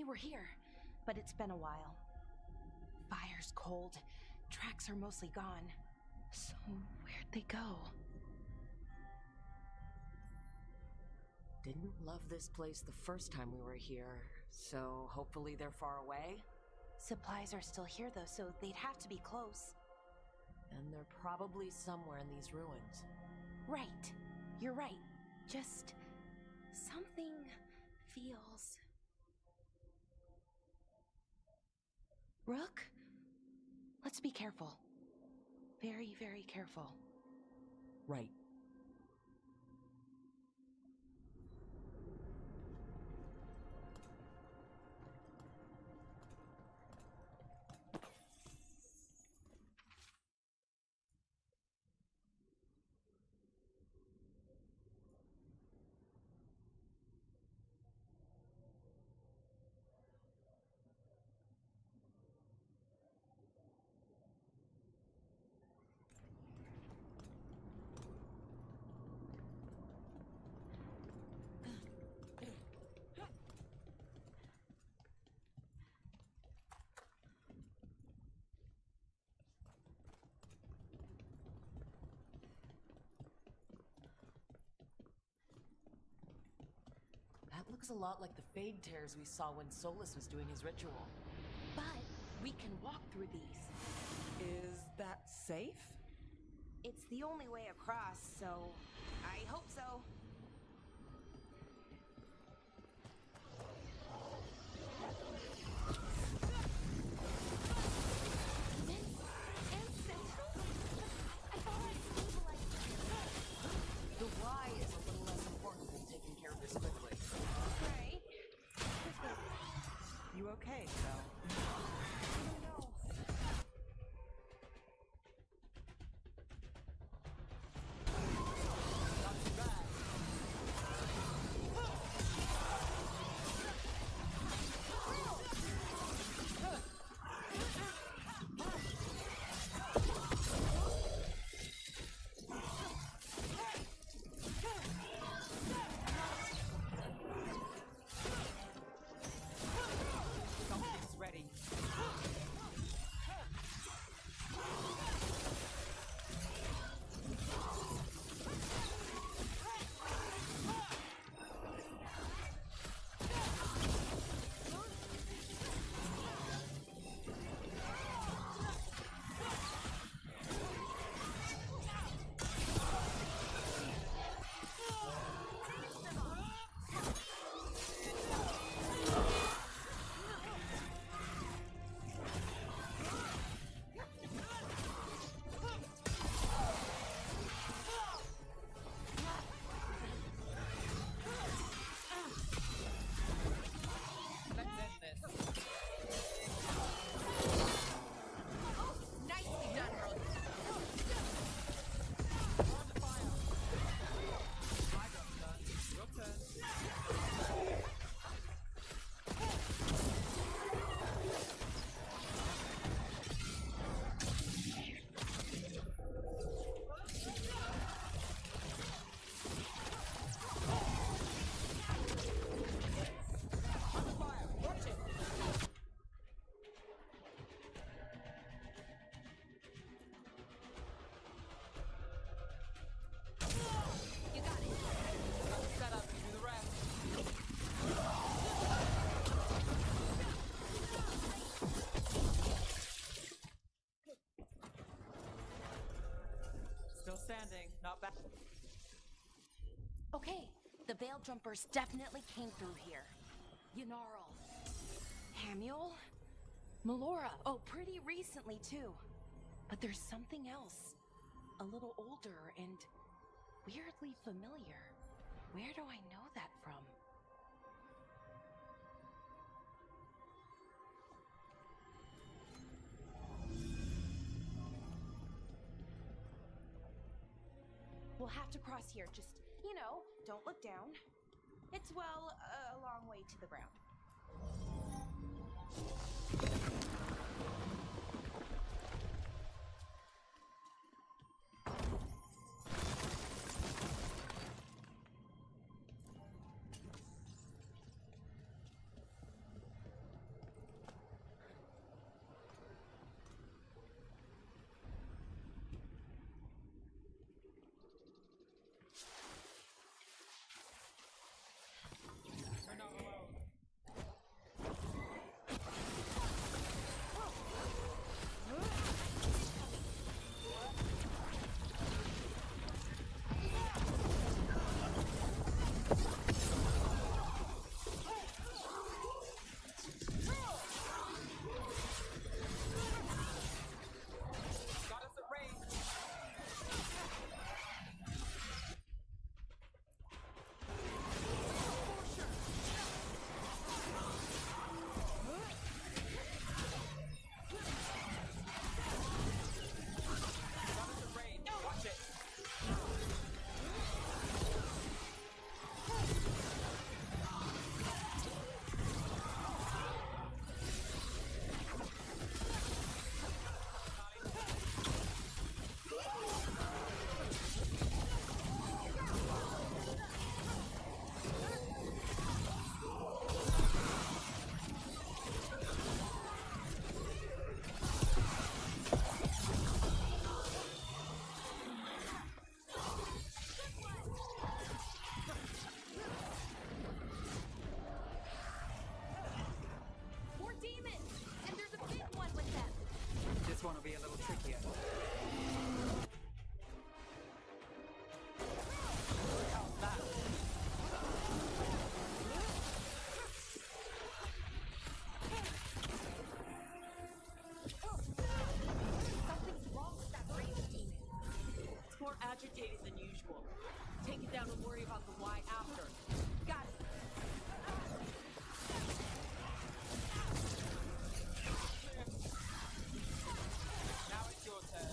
we were here, but it's been a while. Fire's cold, tracks are mostly gone. So where'd they go? Didn't love this place the first time we were here, so hopefully they're far away? Supplies are still here though, so they'd have to be close. And they're probably somewhere in these ruins. Right. You're right. Just something feels... Rook? Let's be careful. Very, very careful. Right. That looks a lot like the fade tears we saw when Solus was doing his ritual. But we can walk through these. Is that safe? It's the only way across, so I hope so. The why is a little less important than taking care of this quickly. Right. You okay, Belle? I don't know. Not too bad. Something's ready. Let's end this. Nicely done, Rook. On the fire. My job's done. Your turn. On the fire. Watch it. You got it. Got the setup and do the rest. Still standing. Not bad. Okay, the veil jumpers definitely came through here. Yanarl. Hamuel? Melora. Oh, pretty recently too. But there's something else. A little older and weirdly familiar. Where do I know that from? We'll have to cross here. Just, don't look down. It's, well, a long way to the ground. agitated than usual. Take it down and worry about the why after. Got it. Now it's your turn.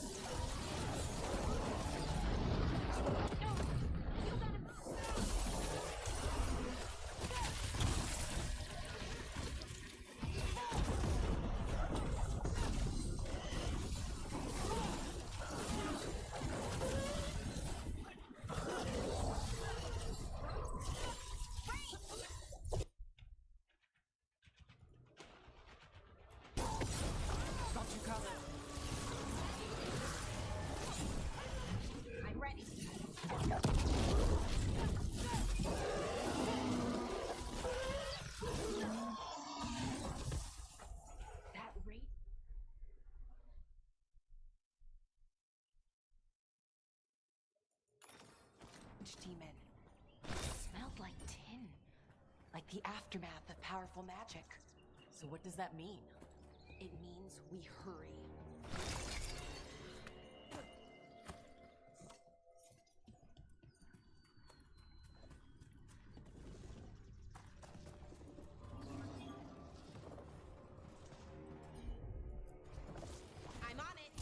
Got you covered. I'm ready. That rate? Demon. Smelled like tin. Like the aftermath of powerful magic. So what does that mean? It means we hurry. I'm on it.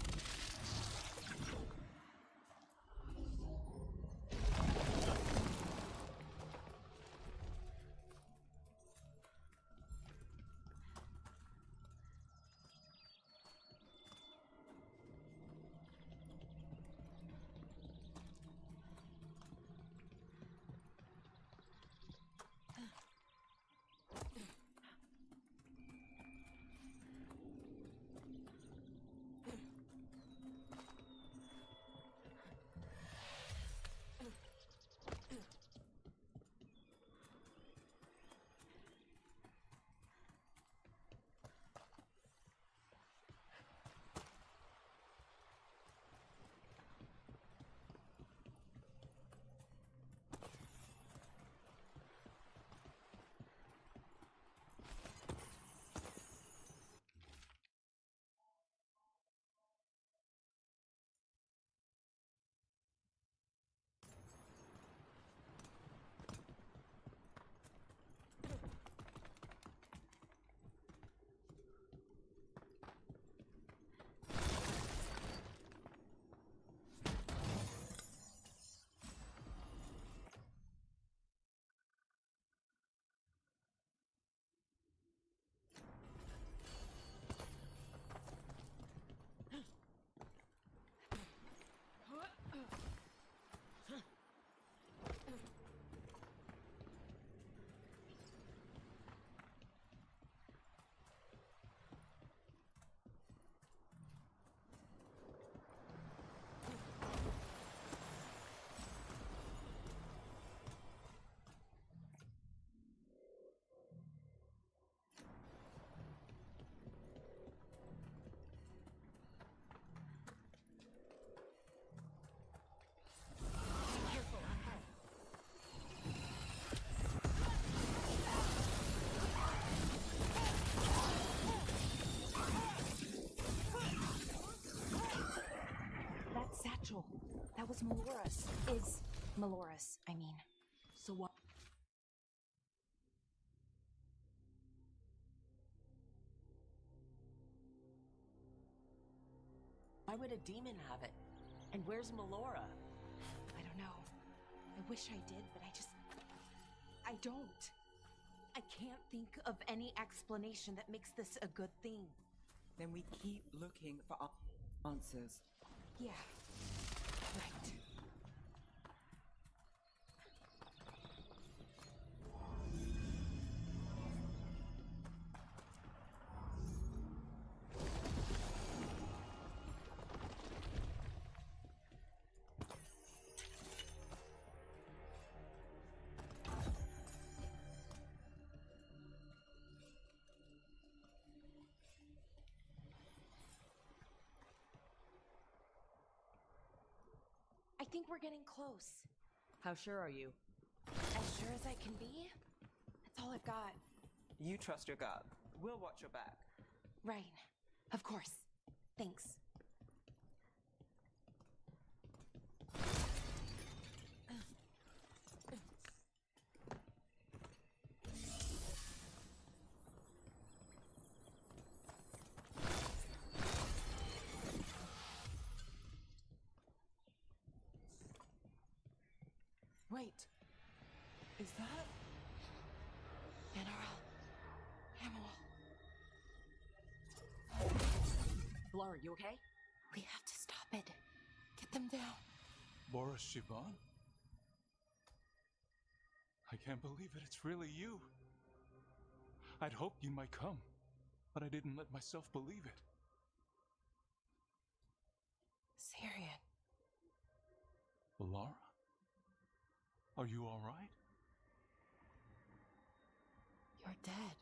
Satchel. That was Melora's. Is Melora's, I mean. So what? Why would a demon have it? And where's Melora? I don't know. I wish I did, but I don't. I can't think of any explanation that makes this a good thing. Then we keep looking for answers. Yeah. Right. I think we're getting close. How sure are you? As sure as I can be. That's all I've got. You trust your gut. We'll watch your back. Right. Of course. Thanks. Wait. Is that... General. Hamill. Laura, you okay? We have to stop it. Get them down. Boris Shiban? I can't believe it. It's really you. I'd hoped you might come, but I didn't let myself believe it. Syrian. Laura? Are you all right? You're dead.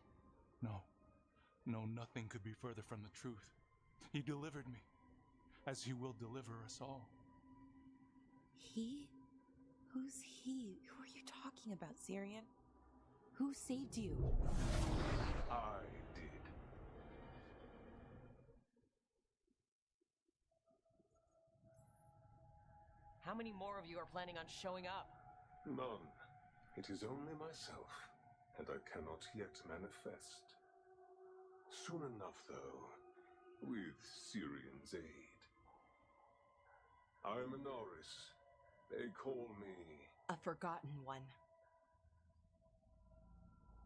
No, nothing could be further from the truth. He delivered me, as he will deliver us all. He? Who's he? Who are you talking about, Syrian? Who saved you? I did. How many more of you are planning on showing up? None. It is only myself, and I cannot yet manifest. Soon enough, though, with Syrian's aid. I'm a Norris. They call me... A forgotten one.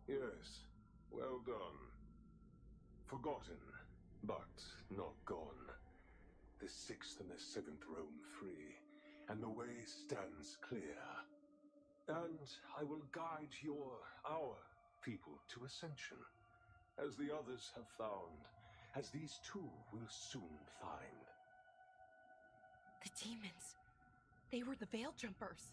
Yes, well done. Forgotten, but not gone. The 6th and the 7th roam free, and the way stands clear. And I will guide our people to ascension, as the others have found, as these two will soon find. The demons. They were the Veil Jumpers.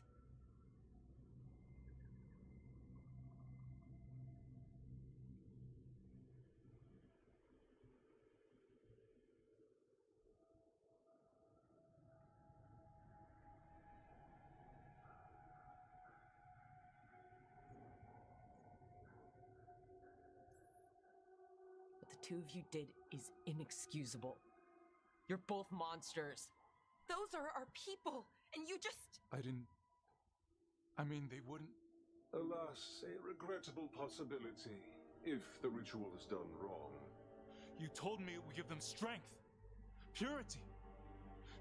What the two of you did is inexcusable. You're both monsters. Those are our people, and you just... They wouldn't... Alas, a regrettable possibility, if the ritual is done wrong. You told me it would give them strength, purity.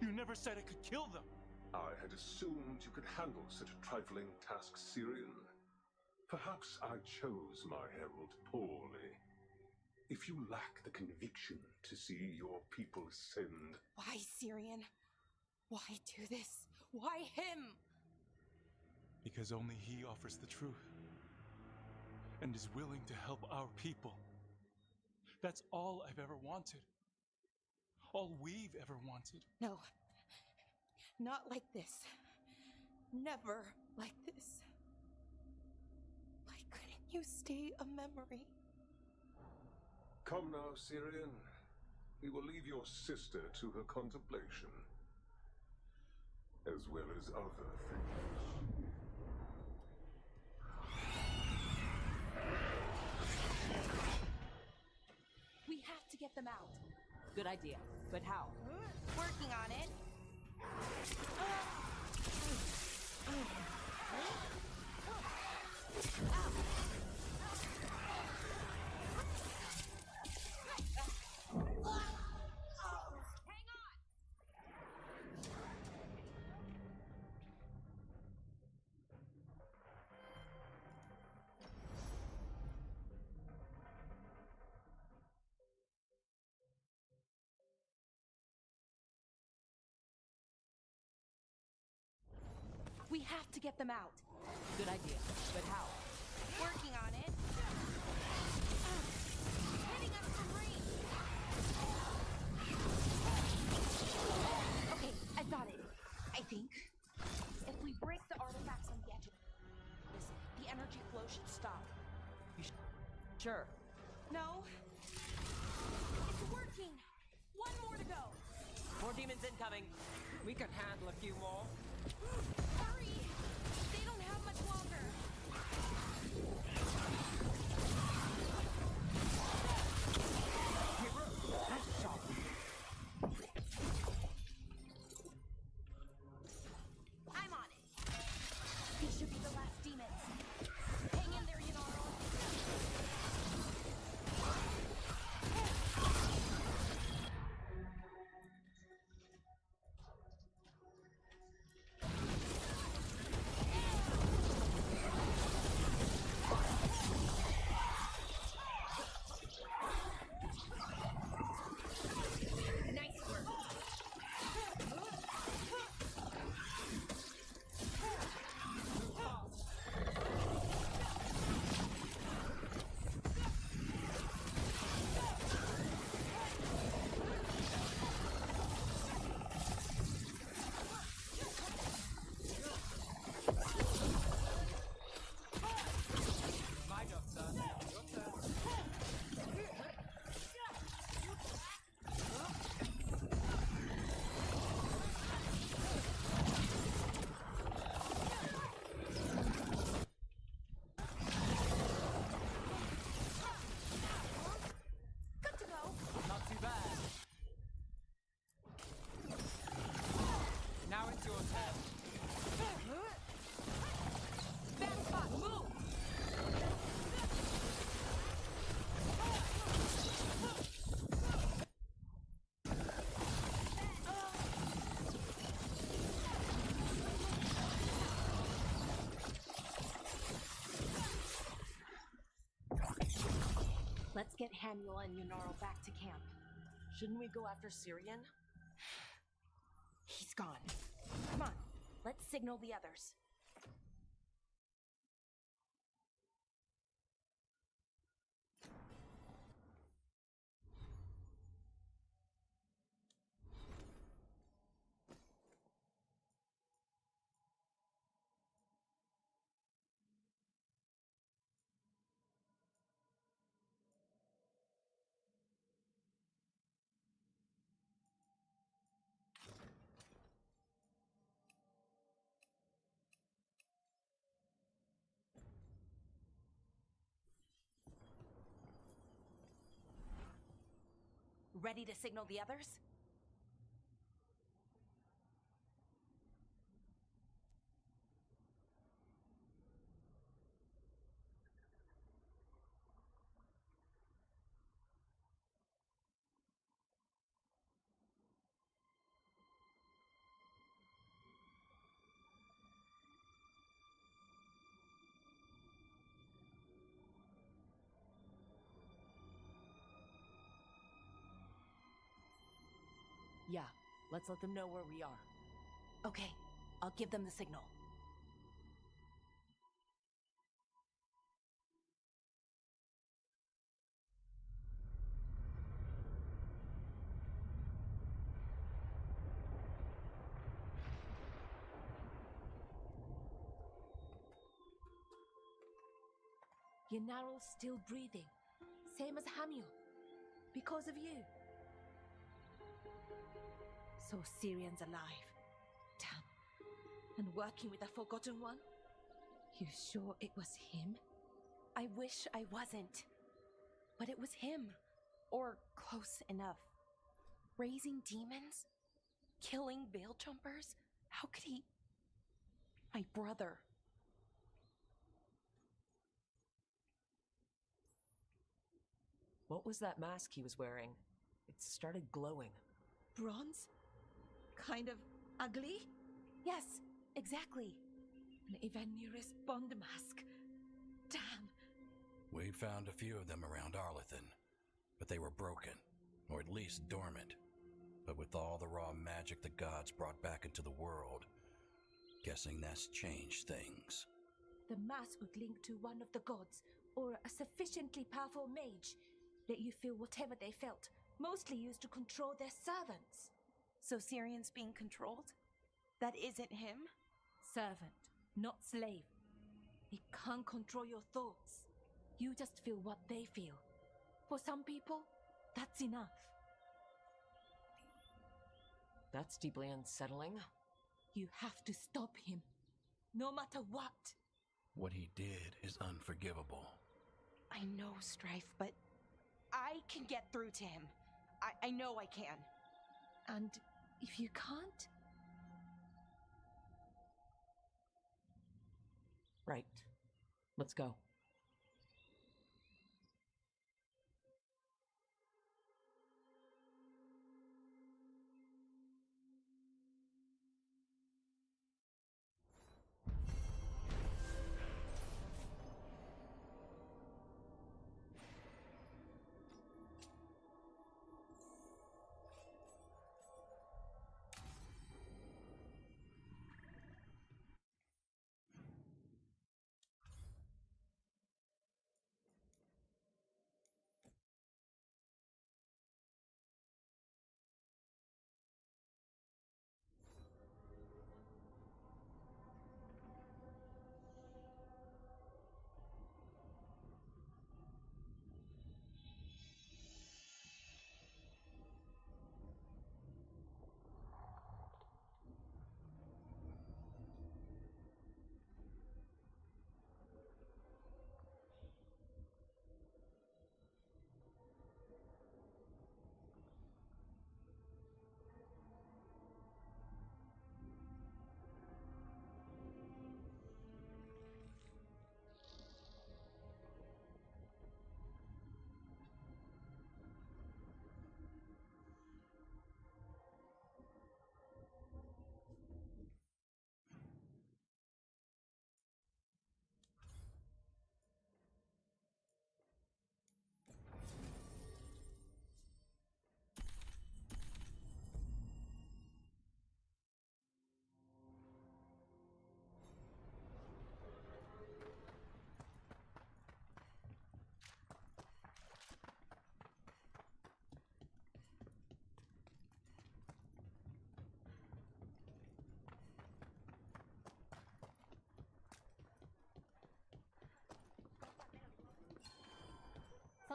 You never said it could kill them. I had assumed you could handle such a trifling task, Syrian. Perhaps I chose my herald poorly. If you lack the conviction to see your people ascend... Why, Syrian? Why do this? Why him? Because only he offers the truth. And is willing to help our people. That's all I've ever wanted. All we've ever wanted. No. Not like this. Never like this. Why couldn't you stay a memory? Come now, Syrian. We will leave your sister to her contemplation, as well as other things. We have to get them out. Good idea, but how? Working on it. We have to get them out. Good idea, but how? Working on it. Hitting us from range. Okay, I've got it. I think. If we break the artifacts on the edge of this, the energy flow should stop. Sure. No. It's working. One more to go. More demons incoming. We can handle a few more. Hurry! They don't have much longer. Nice shot. I'm on it. These should be the last demons. Hang in there, Yanaro. get Hamuel and Yunarl back to camp. Shouldn't we go after Syrian? He's gone. Come on, let's signal the others. Ready to signal the others? Yeah, let's let them know where we are. Okay, I'll give them the signal. Yunarl's still breathing, same as Hamuel, because of you. So Syrian's alive. Damn. And working with the Forgotten One? You sure it was him? I wish I wasn't. But it was him. Or close enough. Raising demons? Killing veil jumpers? How could he... My brother. What was that mask he was wearing? It started glowing. Bronze? Kind of ugly? Yes, exactly. An Ivanir's Bond mask. Damn. We found a few of them around Arlethan, but they were broken, or at least dormant. But with all the raw magic the gods brought back into the world, guessing that's changed things. The mask would link to one of the gods, or a sufficiently powerful mage. Let you feel whatever they felt, mostly used to control their servants. So Syrian's being controlled? That isn't him? Servant, not slave. He can't control your thoughts. You just feel what they feel. For some people, that's enough. That's deeply unsettling. You have to stop him, no matter what. What he did is unforgivable. I know, Strife, but I can get through to him. I know I can. And if you can't, Right. Let's go.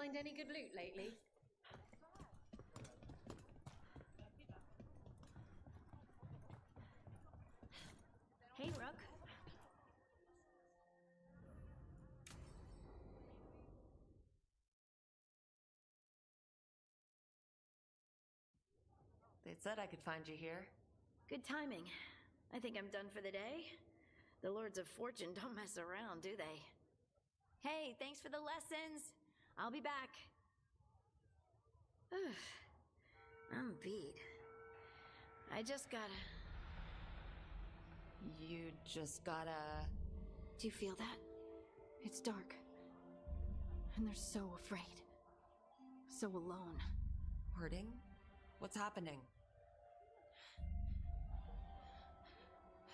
Find any good loot lately? Hey, Rook. They said I could find you here. Good timing. I think I'm done for the day. The Lords of Fortune don't mess around, do they? Hey, thanks for the lessons. I'll be back. I'm beat. I just gotta... You just gotta... Do you feel that? It's dark. And they're so afraid. So alone. Hurting? What's happening?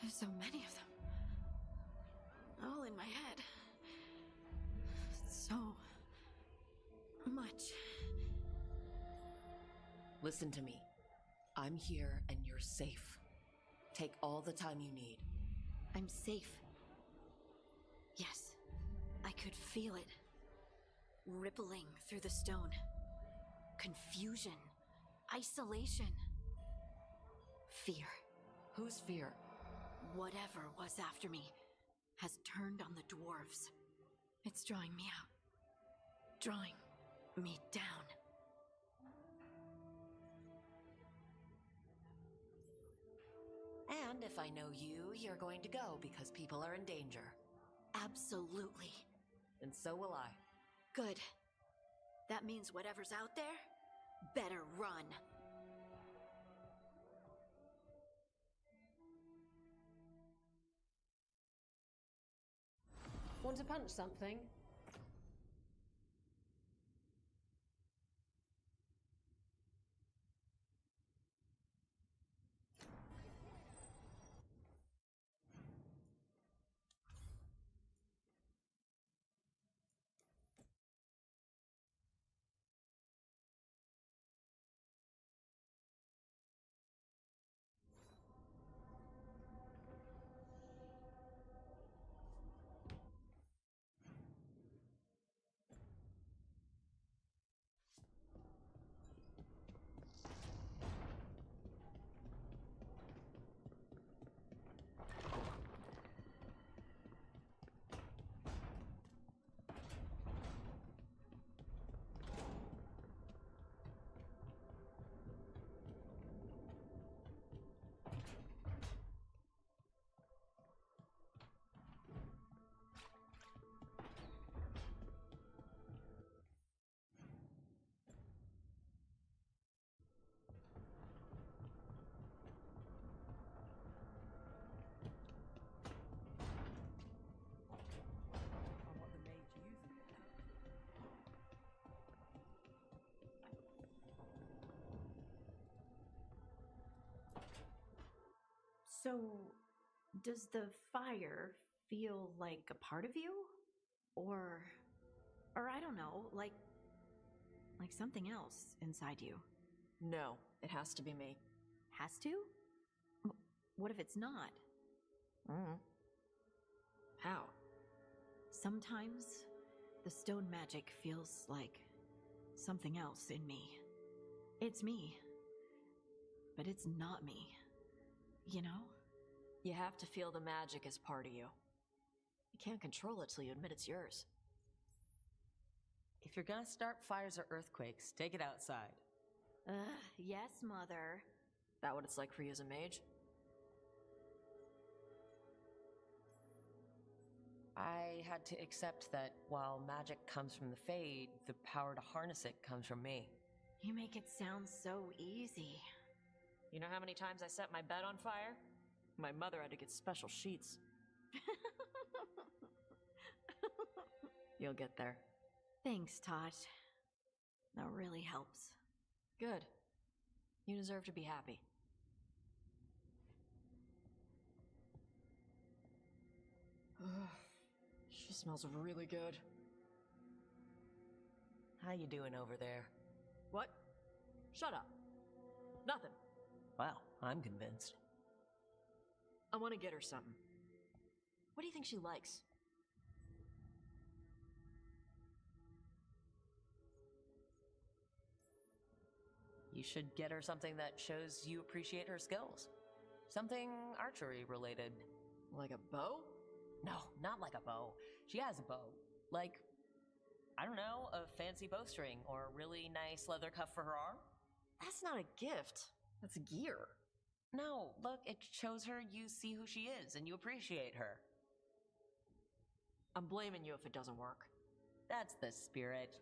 There's so many of them. All in my head. So... much. Listen to me. I'm here and you're safe. Take all the time you need. I'm safe. Yes. I could feel it. Rippling through the stone. Confusion. Isolation. Fear. Whose fear? Whatever was after me has turned on the dwarves. It's drawing me out. Drawing me down. And if I know you, you're going to go because people are in danger. Absolutely. And so will I. Good. That means whatever's out there, better run. Want to punch something? So, does the fire feel like a part of you? Or I don't know, like something else inside you? No, it has to be me. Has to? What if it's not? How? Sometimes the stone magic feels like something else in me. It's me, but it's not me. You know? You have to feel the magic as part of you. You can't control it till you admit it's yours. If you're gonna start fires or earthquakes, take it outside. Yes, Mother. That what it's like for you as a mage? I had to accept that while magic comes from the Fade, the power to harness it comes from me. You make it sound so easy. You know how many times I set my bed on fire? My mother had to get special sheets. You'll get there. Thanks, Tosh. That really helps. Good. You deserve to be happy. She smells really good. How you doing over there? What? Shut up. Nothing. Wow, I'm convinced. I want to get her something. What do you think she likes? You should get her something that shows you appreciate her skills. Something archery related. Like a bow? No, not like a bow. She has a bow. Like, I don't know, a fancy bowstring or a really nice leather cuff for her arm? That's not a gift. That's gear. No, look, it shows her you see who she is and you appreciate her. I'm blaming you if it doesn't work. That's the spirit.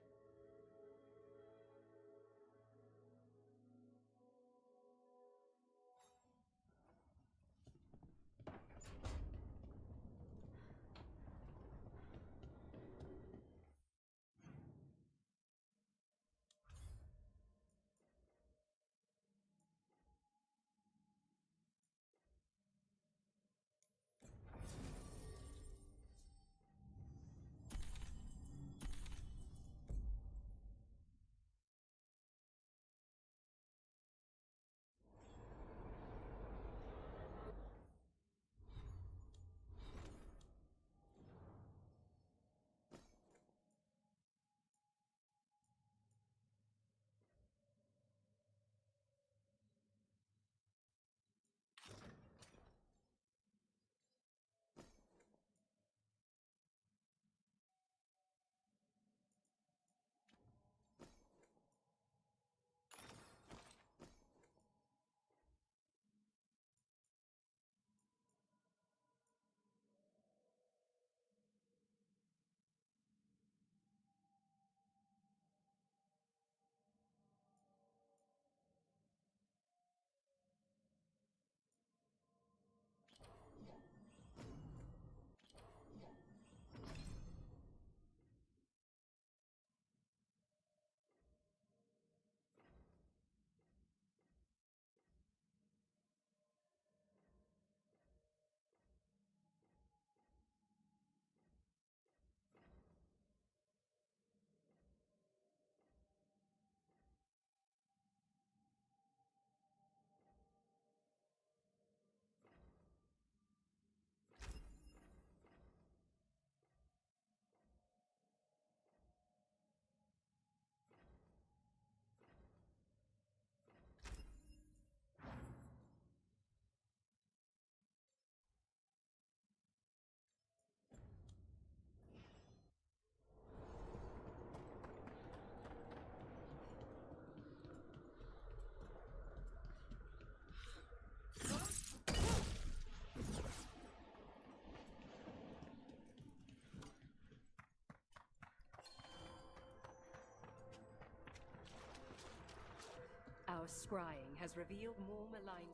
Our scrying has revealed more malign...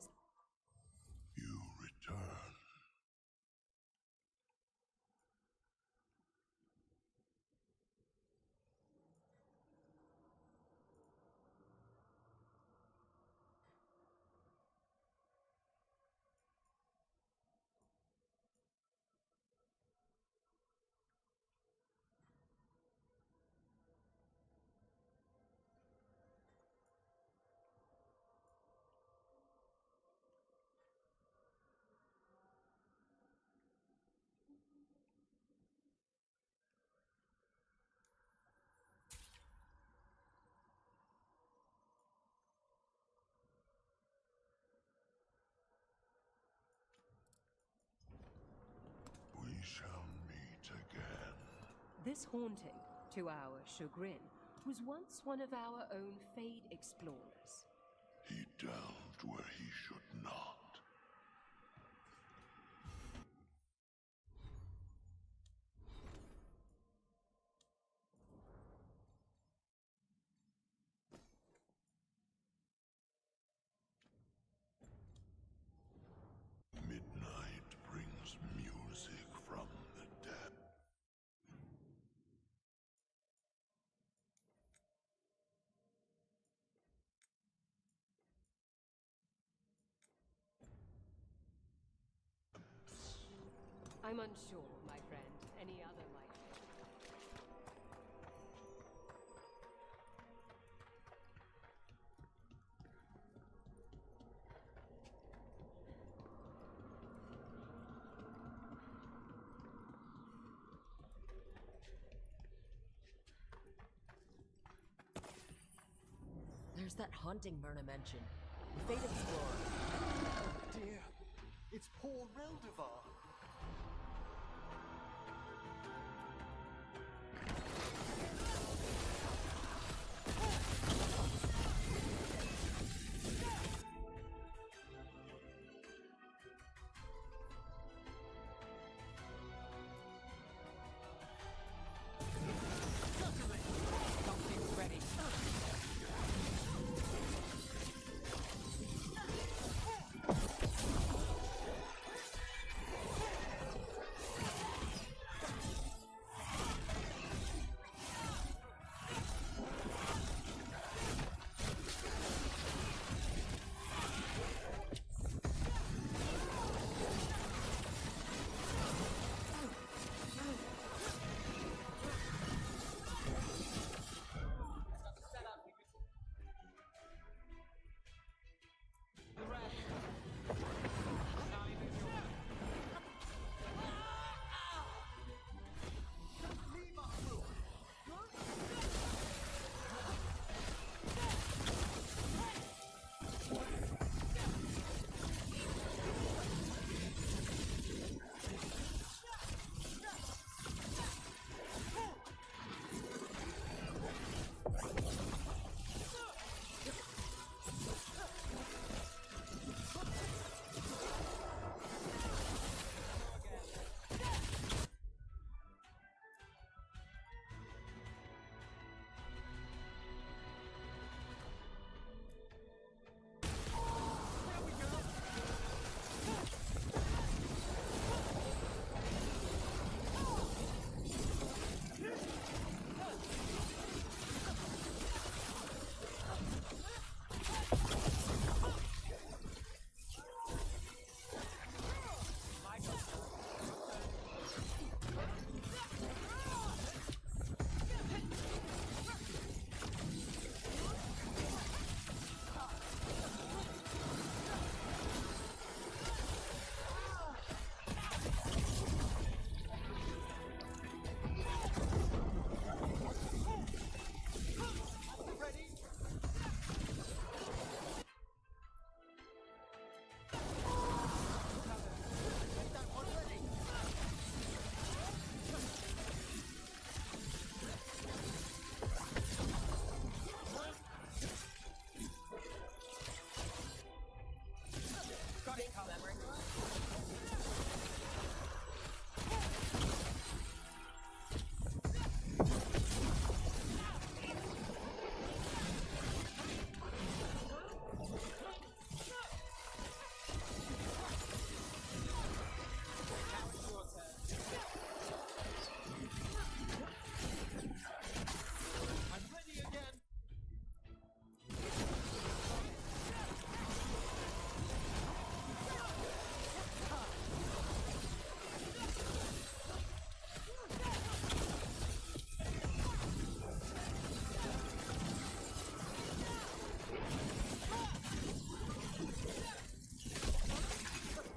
You return. We shall meet again. This haunting, to our chagrin, was once one of our own Fade explorers. He delved where he should not. Midnight brings music from the dead. I'm unsure, my friend. Any other might be. There's that haunting Myrna mentioned. The Fate Explorer. Oh dear. It's poor Reldevar. Something's ready.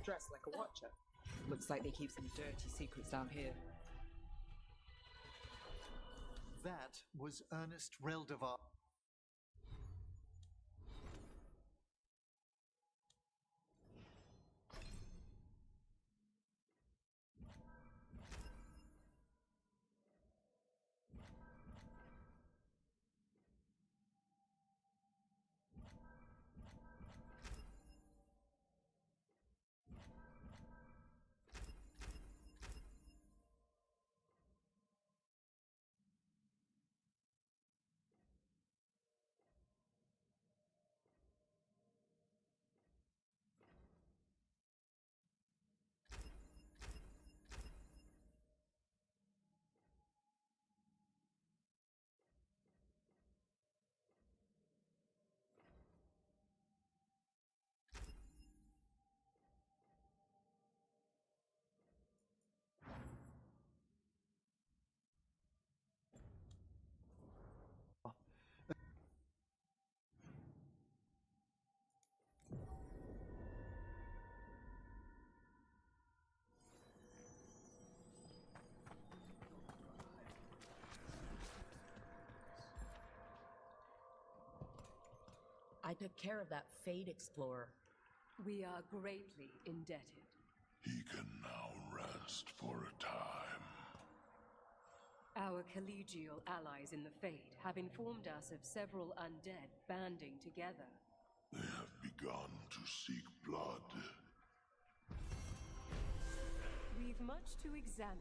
Dressed like a watcher. Looks like they keep some dirty secrets down here. That was Ernest Reldevar. I took care of that Fade Explorer. We are greatly indebted. He can now rest for a time. Our collegial allies in the Fade have informed us of several undead banding together. They have begun to seek blood. We've much to examine.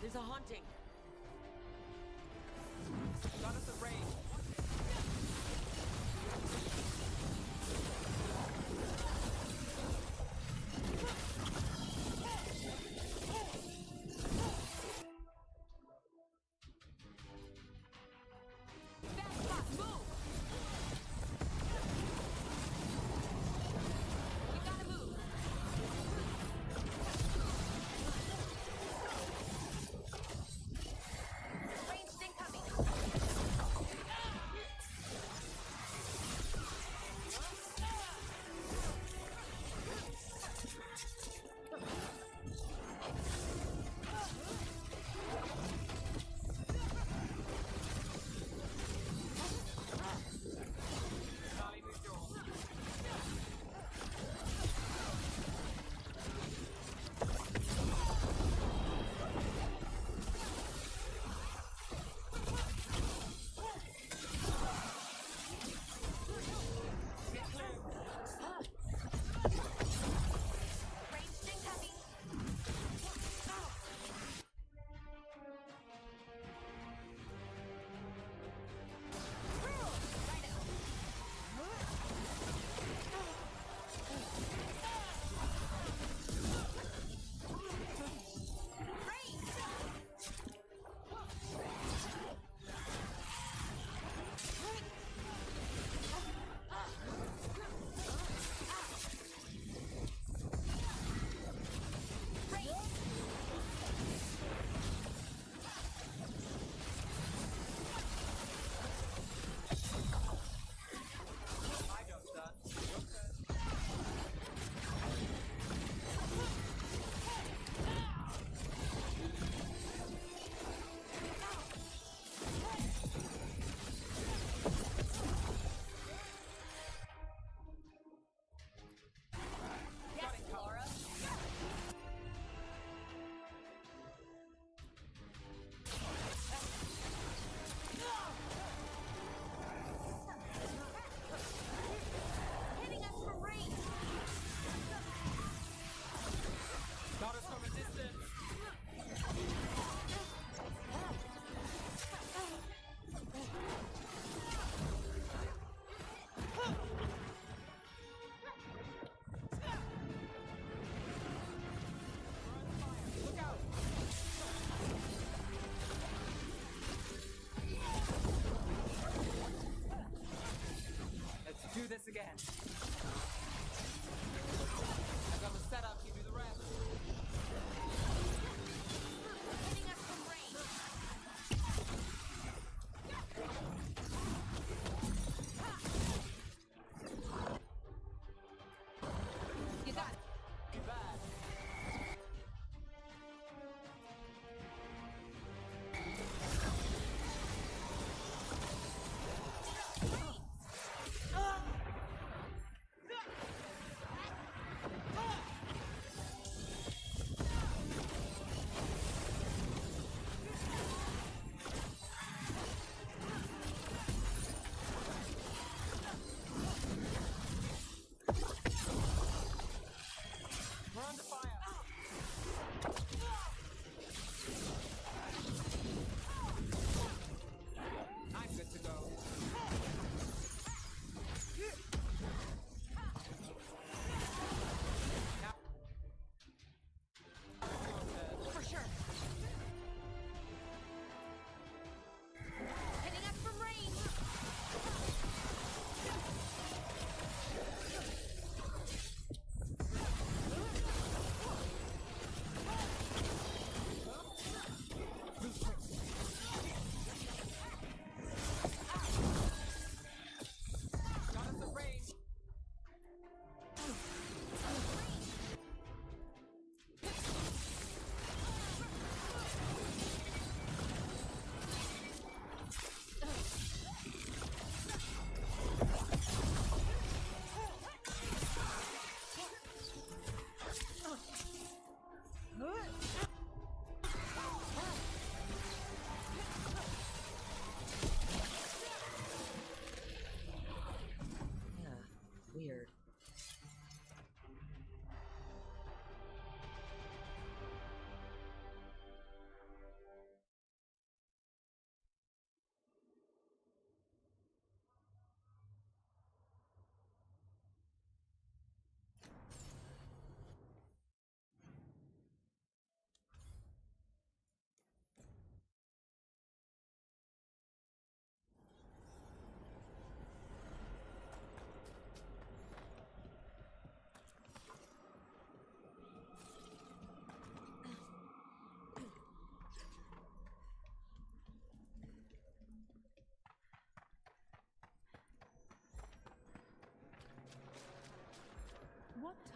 There's a haunting. Got us at range.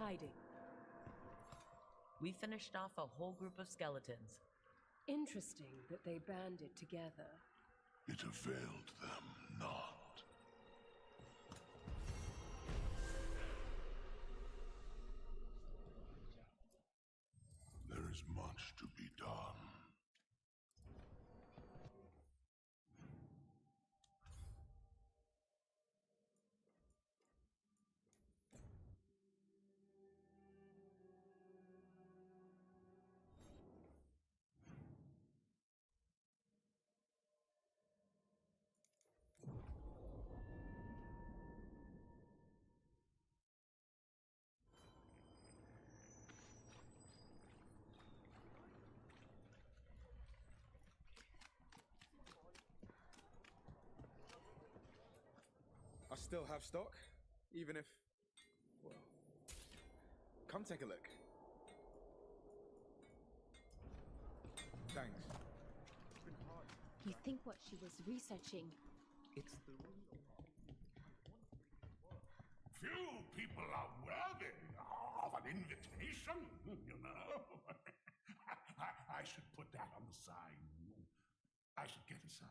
hiding? We finished off a whole group of skeletons. Interesting that they banded together. It availed them not. There is much to be done. I still have stock, even if... well... Come take a look. Thanks. You think what she was researching? It's the real... Few people are worthy of an invitation, you know. I should put that on the sign. I should get a sign.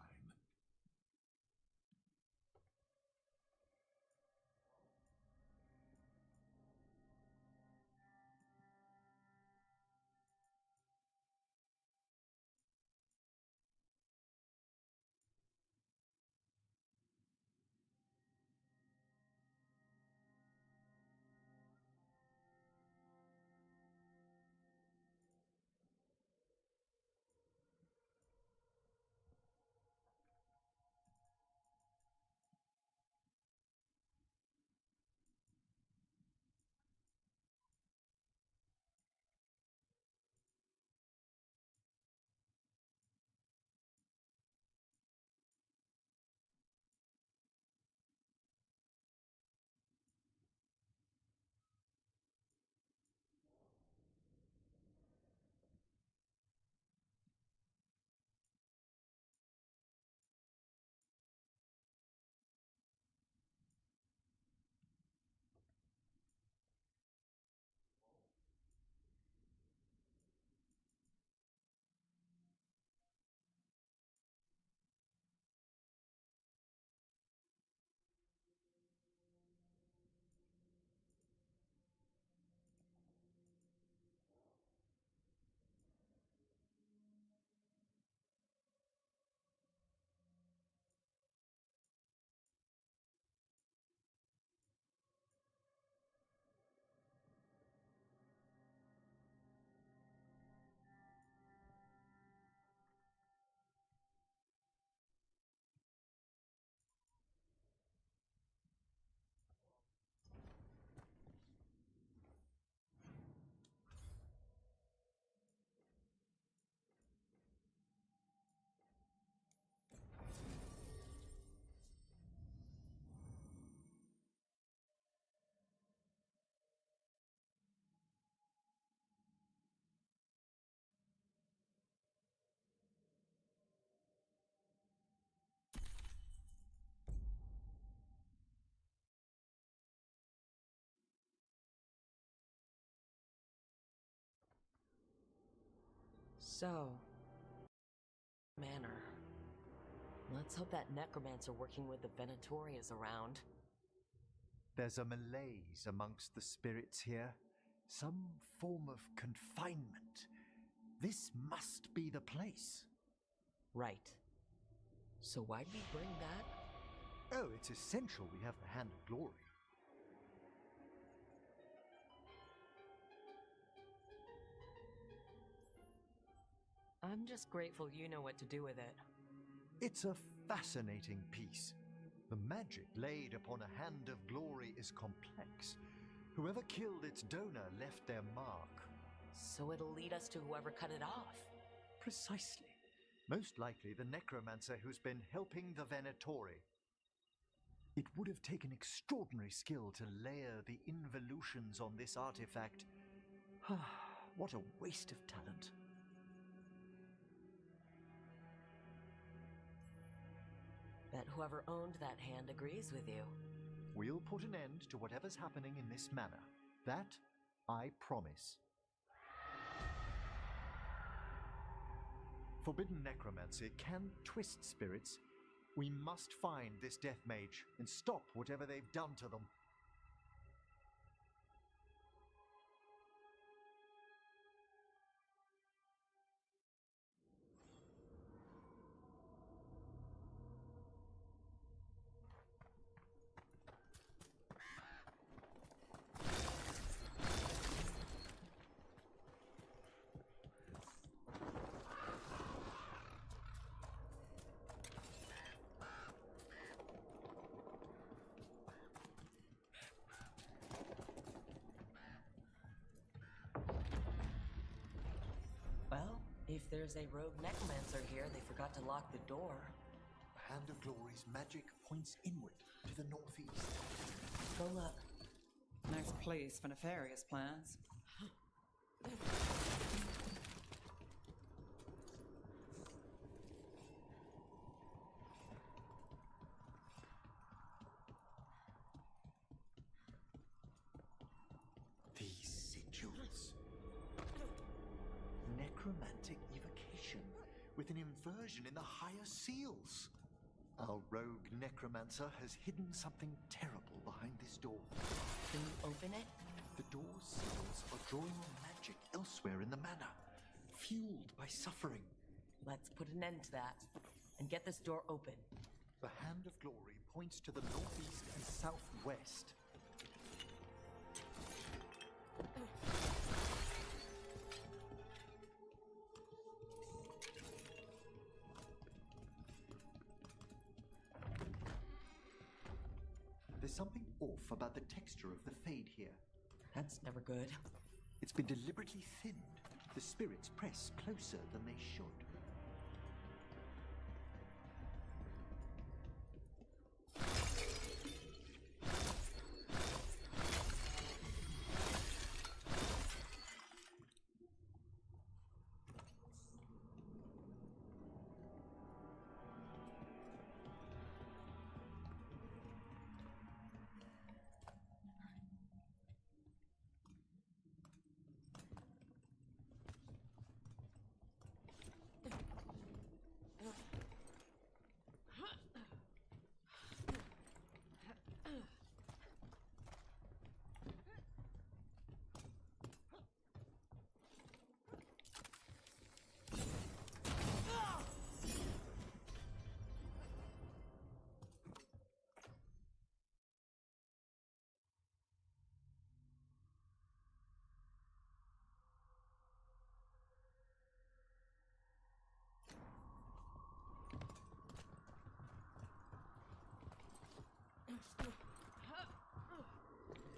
So, manor. Let's hope that necromancer working with the Venatori is around. There's a malaise amongst the spirits here. Some form of confinement. This must be the place. Right. So why'd we bring that? Oh, it's essential we have the Hand of Glory. I'm just grateful you know what to do with it. It's a fascinating piece. The magic laid upon a Hand of Glory is complex. Whoever killed its donor left their mark. So it'll lead us to whoever cut it off. Precisely. Most likely the necromancer who's been helping the Venatori. It would have taken extraordinary skill to layer the involutions on this artifact. What a waste of talent. Bet whoever owned that hand agrees with you. We'll put an end to whatever's happening in this manor. That I promise. Forbidden necromancy can twist spirits. We must find this death mage and stop whatever they've done to them. Well, if there's a rogue necromancer here, they forgot to lock the door. The Hand of Glory's magic points inward to the northeast. Go look. Nice place for nefarious plans. These sigils. Necromantic evocation, with an inversion in the higher seals. Our rogue necromancer has hidden something terrible behind this door. Can you open it? The door's seals are drawing on magic elsewhere in the manor, fueled by suffering. Let's put an end to that, and get this door open. The Hand of Glory points to the northeast and southwest. There's something off about the texture of the fade here. That's never good. It's been deliberately thinned. The spirits press closer than they should.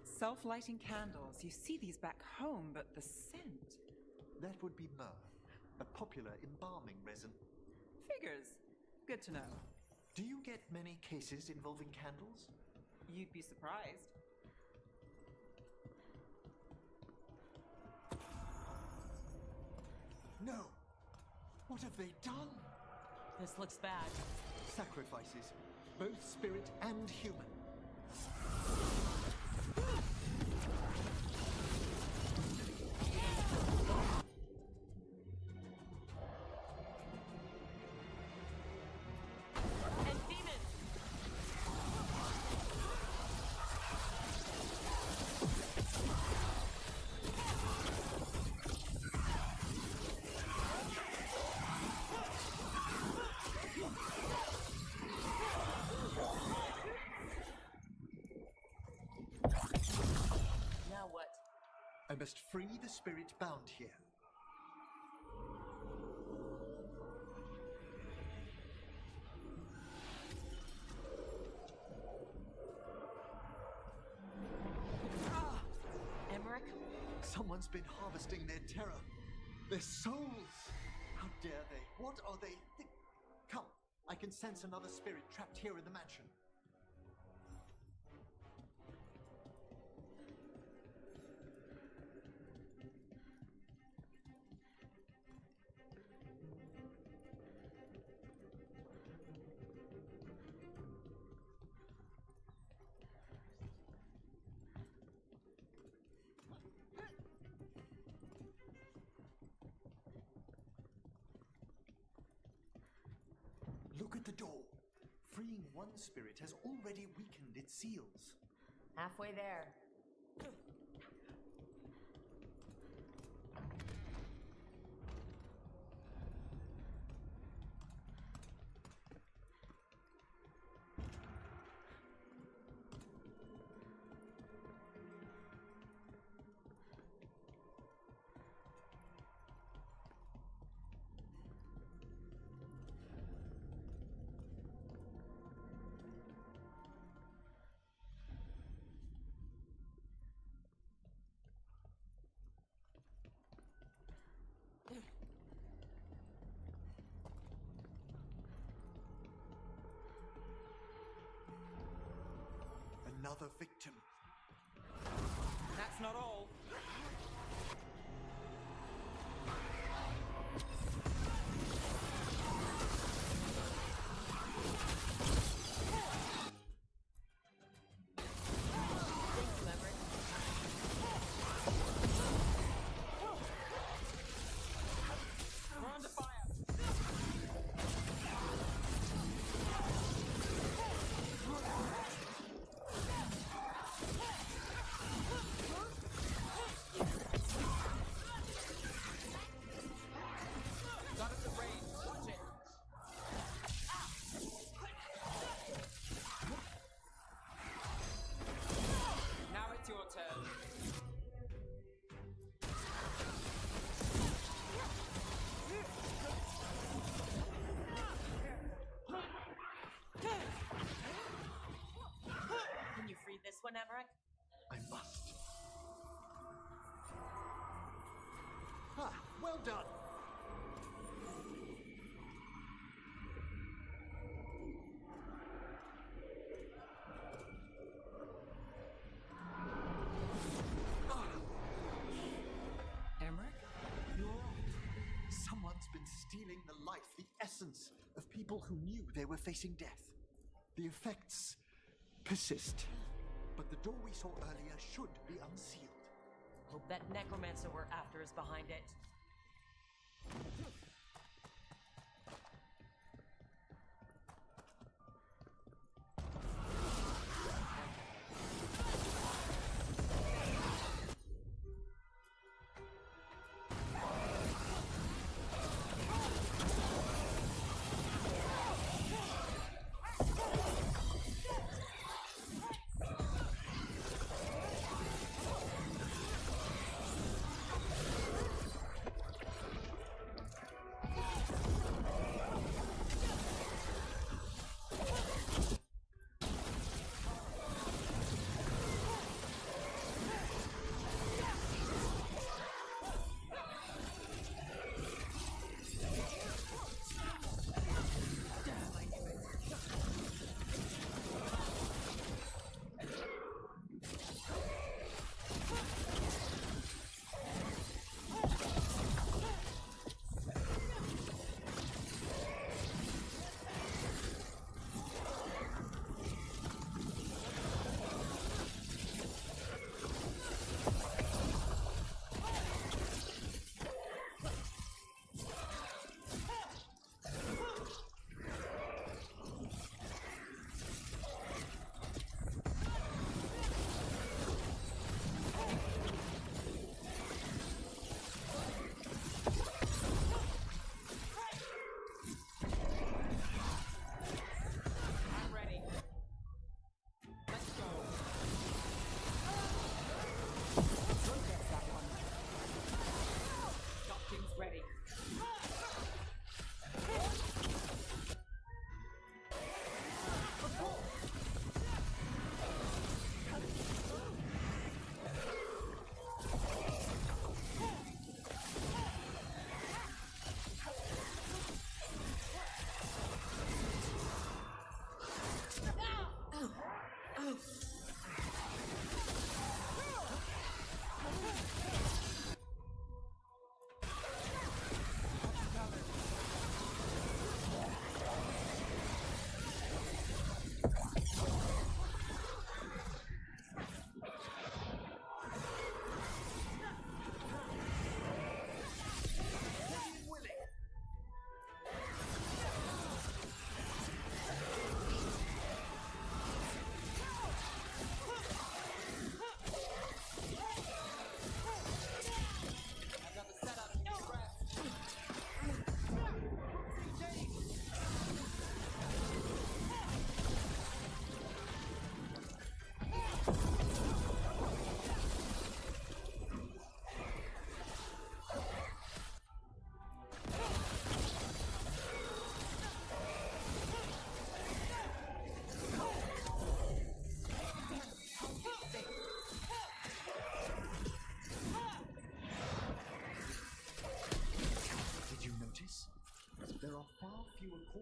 Self-lighting candles. You see these back home, but the scent. That would be myrrh, a popular embalming resin. Figures. Good to know. Do you get many cases involving candles? You'd be surprised. No! What have they done? This looks bad. Sacrifices, both spirit and human. And demons! Now what? I must free the spirit bound here. Emmerich? Someone's been harvesting their terror. Their souls! How dare they? What are they? Come, I can sense another spirit trapped here in the mansion. Look at the door. Freeing one spirit has already weakened its seals. Halfway there. Another victim. That's not all. We're under fire. Got us a range. Watch it. Now it's your turn. Can you free this one, Emmerich? I must. Ah, well done. Emmerich? You're right. Someone's been stealing the life, the essence of people who knew they were facing death. The effects persist. But the door we saw earlier should be unsealed. Hope that necromancer we're after is behind it.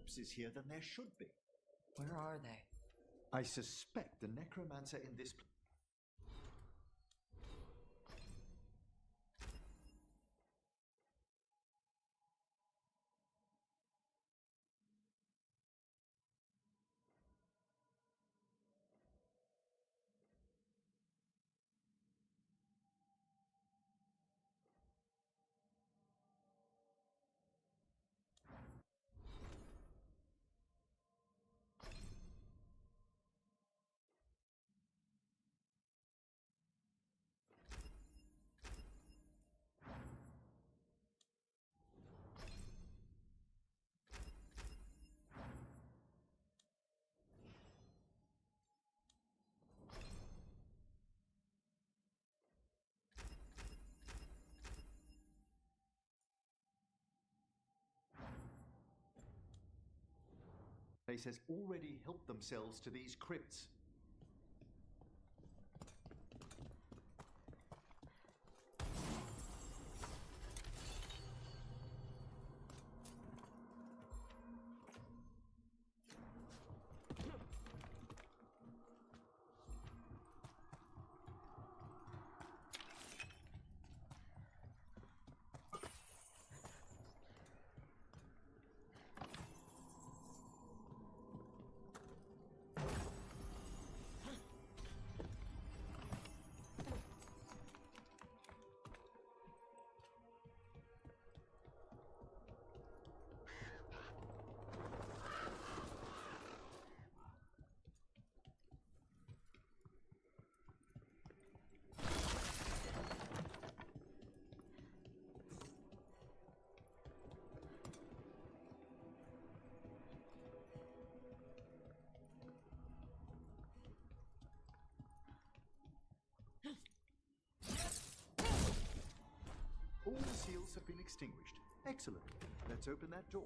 corpses here than there should be. Where are they? I suspect the necromancer in this place. Place has already helped themselves to these crypts. All the seals have been extinguished. Excellent. Let's open that door.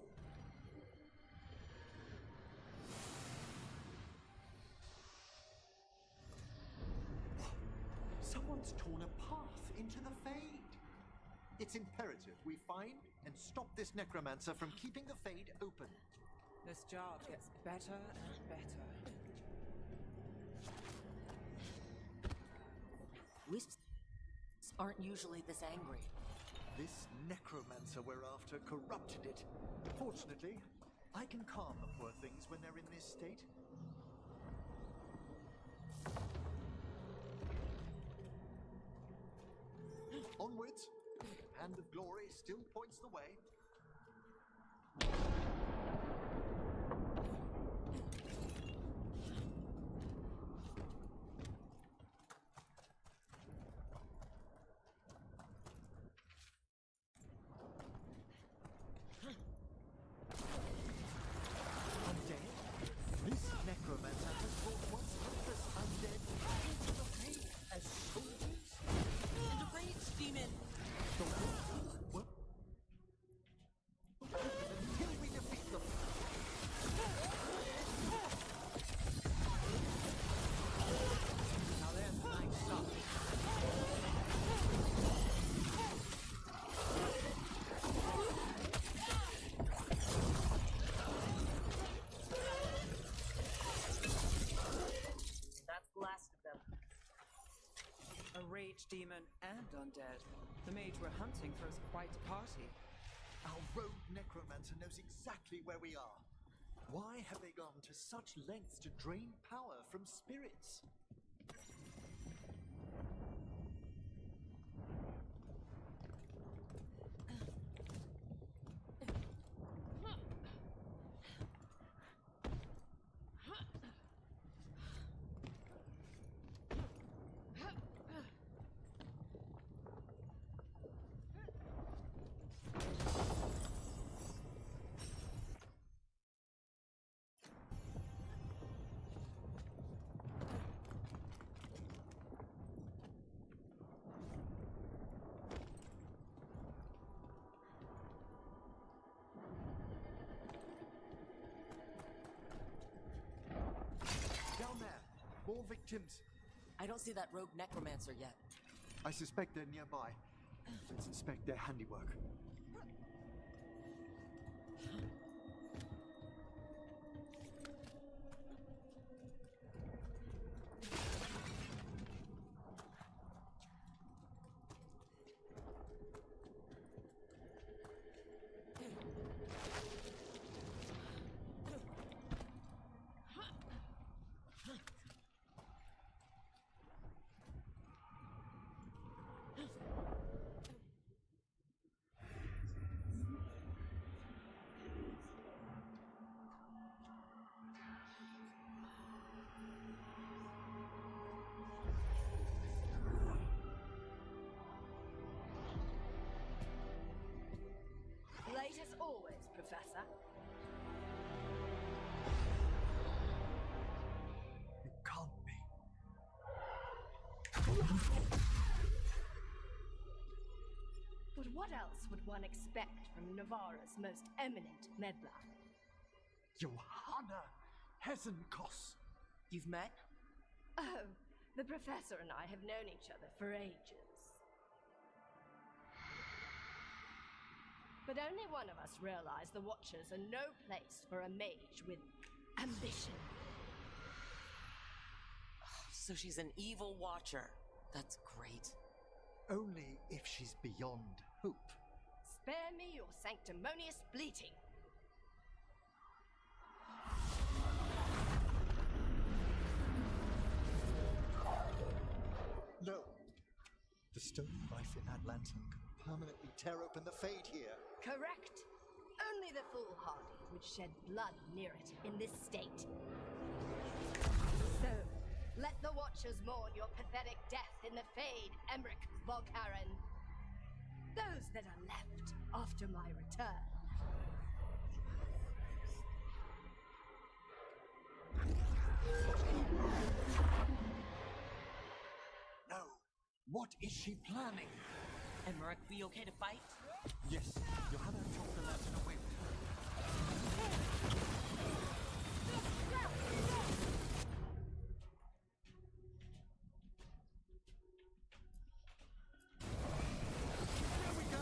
Someone's torn a path into the Fade. It's imperative we find and stop this necromancer from keeping the Fade open. This job gets better and better. Wisps aren't usually this angry. This necromancer we're after corrupted it. Fortunately, I can calm the poor things when they're in this state. Onwards! Hand of Glory still points the way. This necromancer has brought once helpless undead into the Fade as soldiers. And a rage demon! What? Until we defeat them. Now there's a nice start. That's the last of them. A rage demon and undead. The mage we're hunting throws quite a party. Our rogue necromancer knows exactly where we are. Why have they gone to such lengths to drain power from spirits? Down there! More victims! I don't see that rogue necromancer yet. I suspect they're nearby. Let's inspect their handiwork. But what else would one expect from Navarra's most eminent meddler? Johanna Hesenkos. You've met? Oh, the Professor and I have known each other for ages. But only one of us realized the Watchers are no place for a mage with ambition. So she's an evil Watcher. That's great. Only if she's beyond hope. Spare me your sanctimonious bleating. No. The stolen life in that lantern can permanently tear open the Fade here. Correct. Only the foolhardy would shed blood near it in this state. So, let the Watchers mourn your pathetic death in the Fade, Emmerich Volkaren. Those that are left after my return. No. What is she planning? Emmerich, we okay to fight? Yes. Johanna took the lantern away with her. Here we go.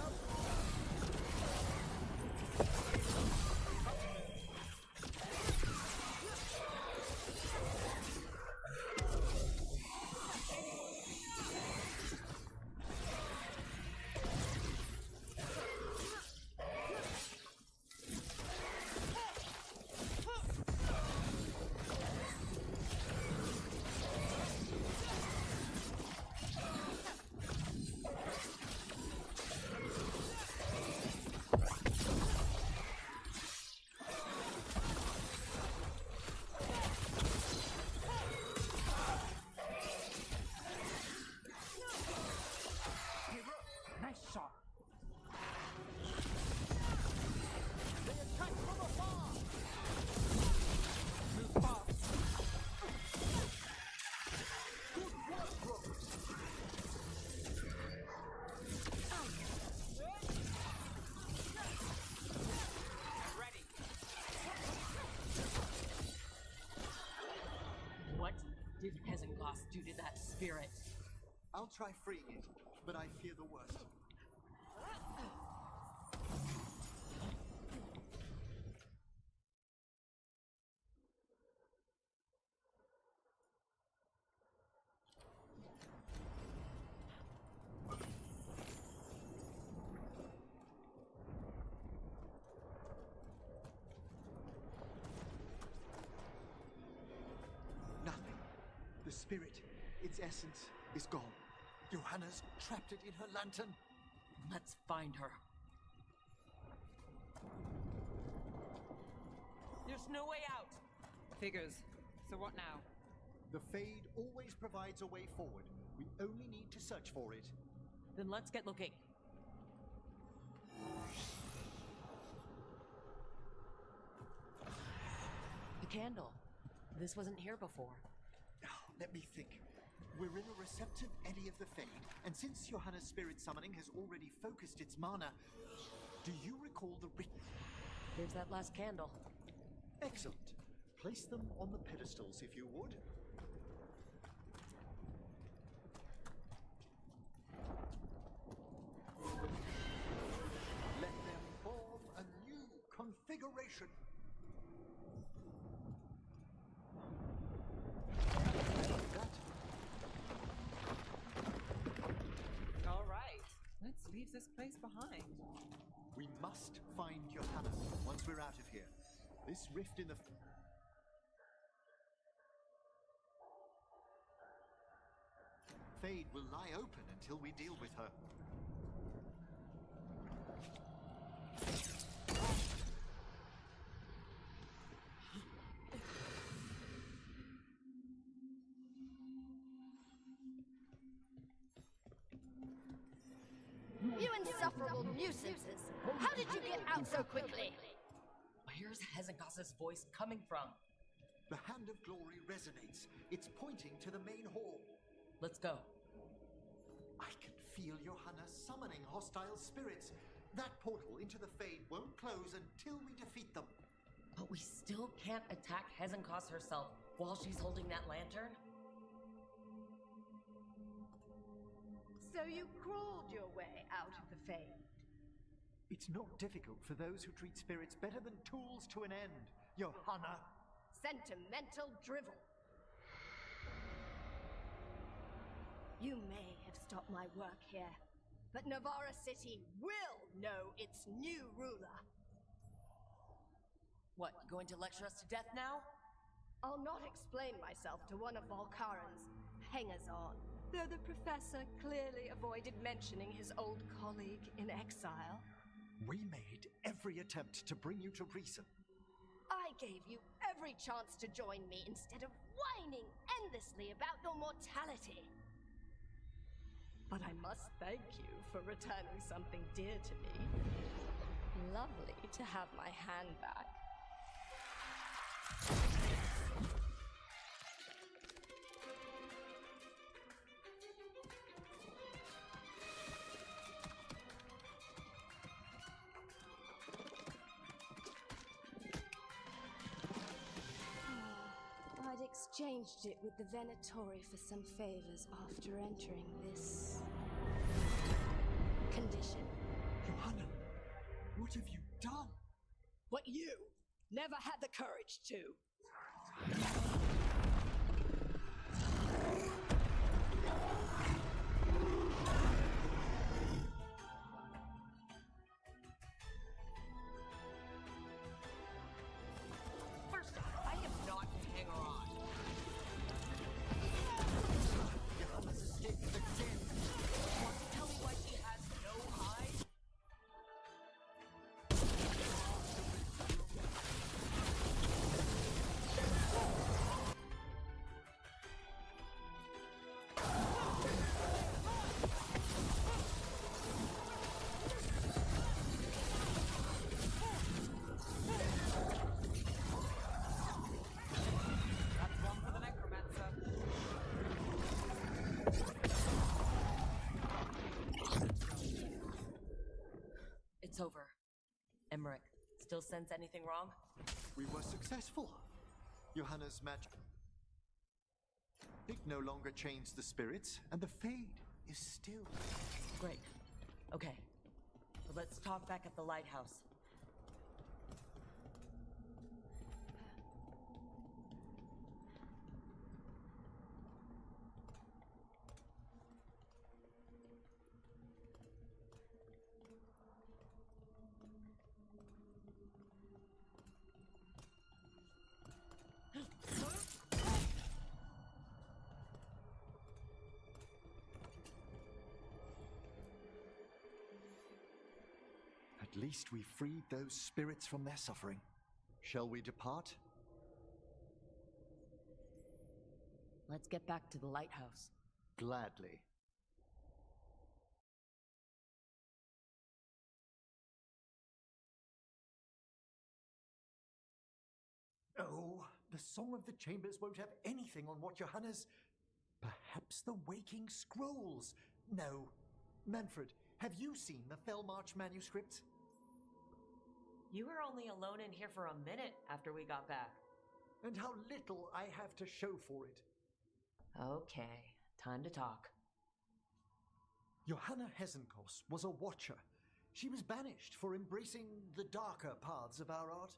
What did Hesenkos do to that spirit? I'll try freeing it, but I fear the worst. Nothing. The spirit, its essence, is gone. Johanna's trapped it in her lantern. Let's find her. There's no way out. Figures. So what now? The Fade always provides a way forward. We only need to search for it. Then let's get looking. The candle. This wasn't here before. Let me think. We're in a receptive eddy of the Fade, and since Johanna's spirit summoning has already focused its mana, do you recall the There's that last candle. Excellent. Place them on the pedestals, if you would. Let them form a new configuration. All right. Let's leave this place behind. We must find Johanna once we're out of here. This rift in the... Fade will lie open until we deal with her. You insufferable nuisances! How did you get out so quickly? Where's Hesenkos' voice coming from? The Hand of Glory resonates. It's pointing to the main hall. Let's go. I can feel Johanna summoning hostile spirits. That portal into the Fade won't close until we defeat them. But we still can't attack Hezenkos herself while she's holding that lantern? So you crawled your way out of the Fade? It's not difficult for those who treat spirits better than tools to an end, Johanna. Sentimental drivel. You may have stopped my work here, but Navarra City will know its new ruler. What, going to lecture us to death now? I'll not explain myself to one of Volkaran's hangers-on, though the professor clearly avoided mentioning his old colleague in exile. We made every attempt to bring you to reason. I gave you every chance to join me instead of whining endlessly about your mortality. But I must thank you for returning something dear to me. Lovely to have my hand back. I'd exchanged it with the Venatori for some favors after entering this condition. Johanna, what have you done? What you never had the courage to. First off, I am not a hanger-on. Johanna's escaped the den. Want to tell me why she has no hide? That's one for the necromancer. It's over. Emmerich, still sense anything wrong? We were successful. Johanna's magic no longer chains the spirits, and the Fade is still. Great. Okay. But let's talk back at the lighthouse. At least we freed those spirits from their suffering. Shall we depart? Let's get back to the lighthouse. Gladly. Oh, the Song of the Chambers won't have anything on what Johanna's... Perhaps the Waking Scrolls? No. Manfred, have you seen the Felmarch manuscripts? You were only alone in here for a minute after we got back. And how little I have to show for it. Okay, time to talk. Johanna Hezenkos was a watcher. She was banished for embracing the darker paths of our art.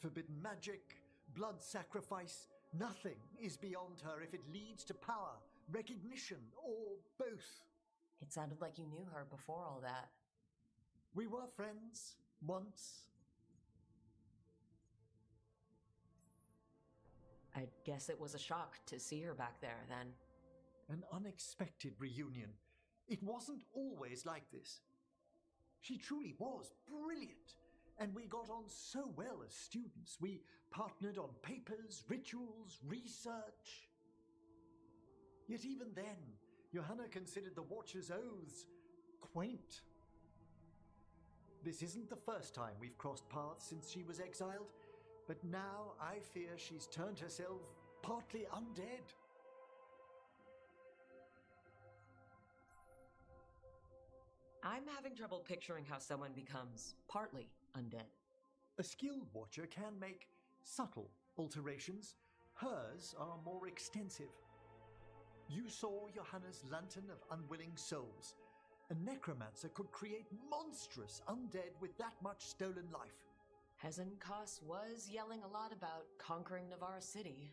Forbidden magic, blood sacrifice, nothing is beyond her if it leads to power, recognition, or both. It sounded like you knew her before all that. We were friends, once. I guess it was a shock to see her back there, then. An unexpected reunion. It wasn't always like this. She truly was brilliant, and we got on so well as students. We partnered on papers, rituals, research. Yet even then, Johanna considered the Watcher's oaths quaint. This isn't the first time we've crossed paths since she was exiled, but now I fear she's turned herself partly undead. I'm having trouble picturing how someone becomes partly undead. A skilled watcher can make subtle alterations. Hers are more extensive. You saw Johanna's Lantern of Unwilling Souls. A necromancer could create monstrous undead with that much stolen life. Hezenkos was yelling a lot about conquering Navarra City.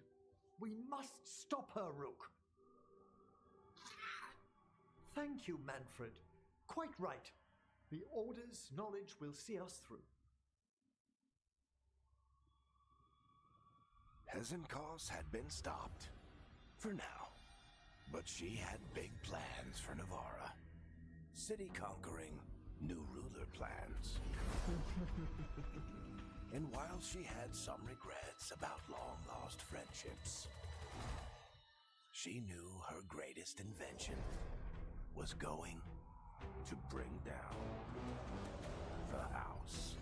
We must stop her, Rook. Thank you, Manfred. Quite right. The Order's knowledge will see us through. Hezenkos had been stopped. For now. But she had big plans for Navarra. City conquering, new ruler plans. And while she had some regrets about long-lost friendships, she knew her greatest invention was going to bring down the house.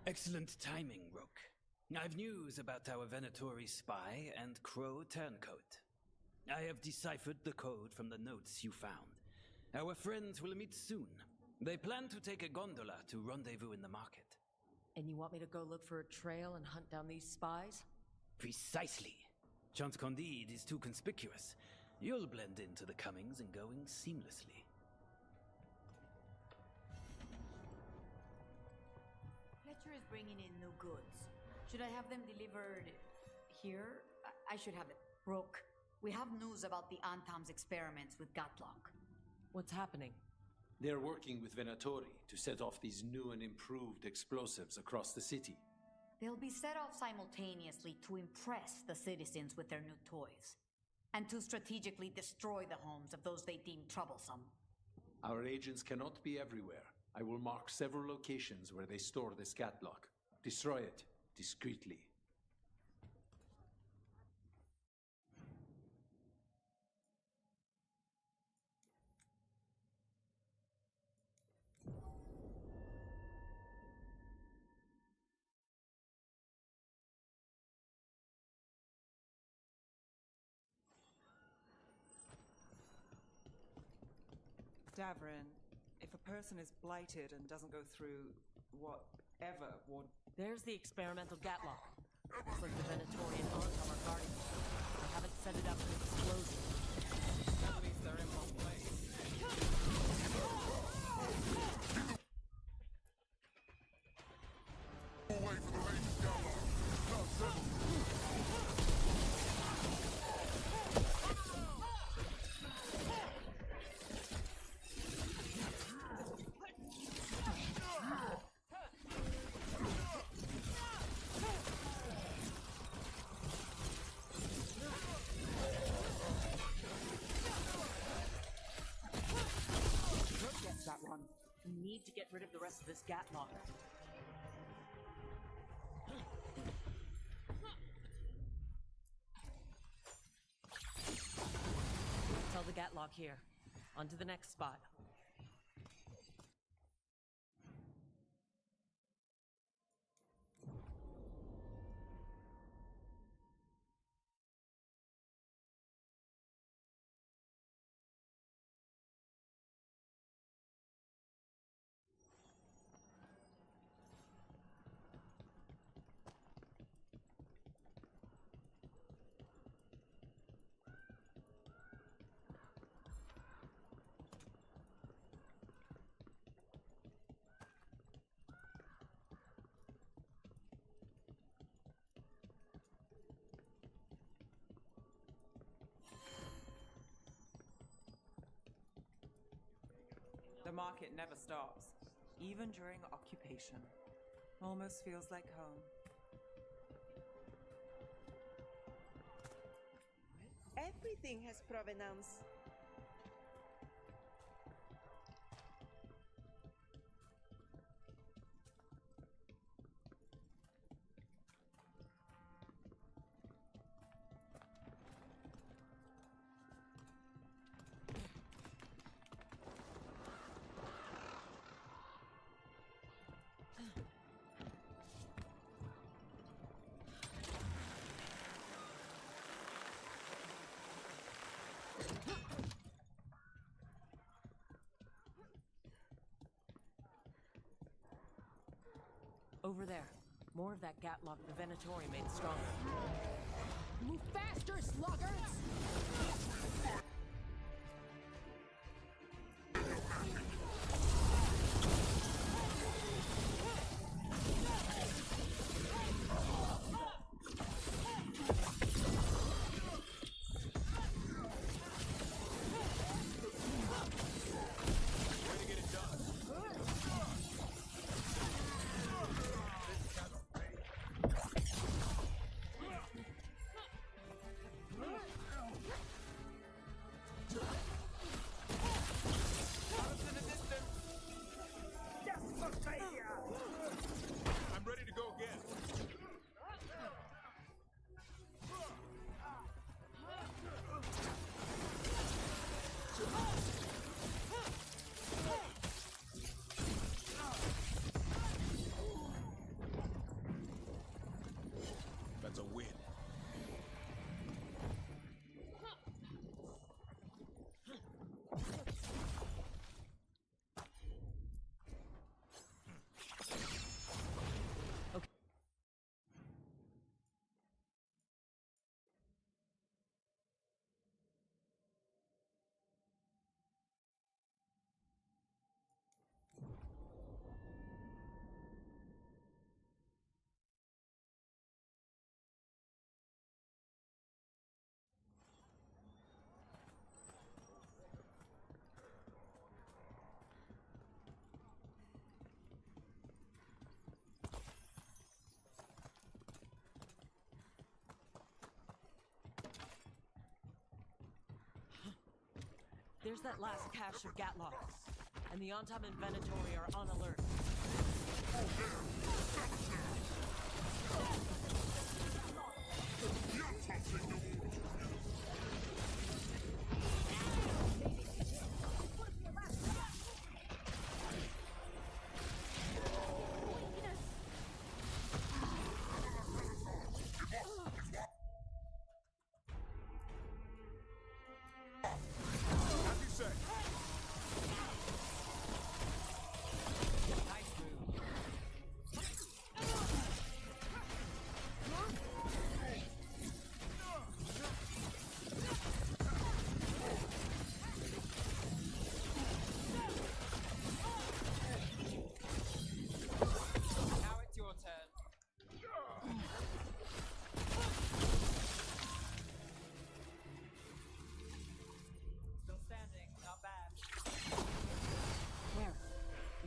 Excellent timing, Rook. I've news about our Venatori spy and Crow turncoat. I have deciphered the code from the notes you found. Our friends will meet soon. They plan to take a gondola to rendezvous in the market. And you want me to go look for a trail and hunt down these spies? Precisely. Chance Candide is too conspicuous. You'll blend into the comings and goings seamlessly. Fletcher is bringing in new goods. Should I have them delivered here? I should have it. Rook, we have news about the Antam's experiments with Gatlock. What's happening? They're working with Venatori to set off these new and improved explosives across the city. They'll be set off simultaneously to impress the citizens with their new toys, and to strategically destroy the homes of those they deem troublesome. Our agents cannot be everywhere. I will mark several locations where they store this catlock. Destroy it discreetly. Davrin, if a person is blighted and doesn't go through what ever would. There's the experimental Gatlock. Looks like the Venatori and Antam are guarding it. I haven't set it up for explosive. At least they're in one place. Wait for the latest Gatlock. Now settle. That one. We need to get rid of the rest of this Gatlock. Tell the Gatlock here. On to the next spot. The market never stops, even during occupation. Almost feels like home. Everything has provenance. Over there. More of that Gatlock the Venatori made stronger. Move faster, sluggards! I'm ready to go again. That's a win. There's that last cache of Gatlock. And the Antam and Venatori are on alert.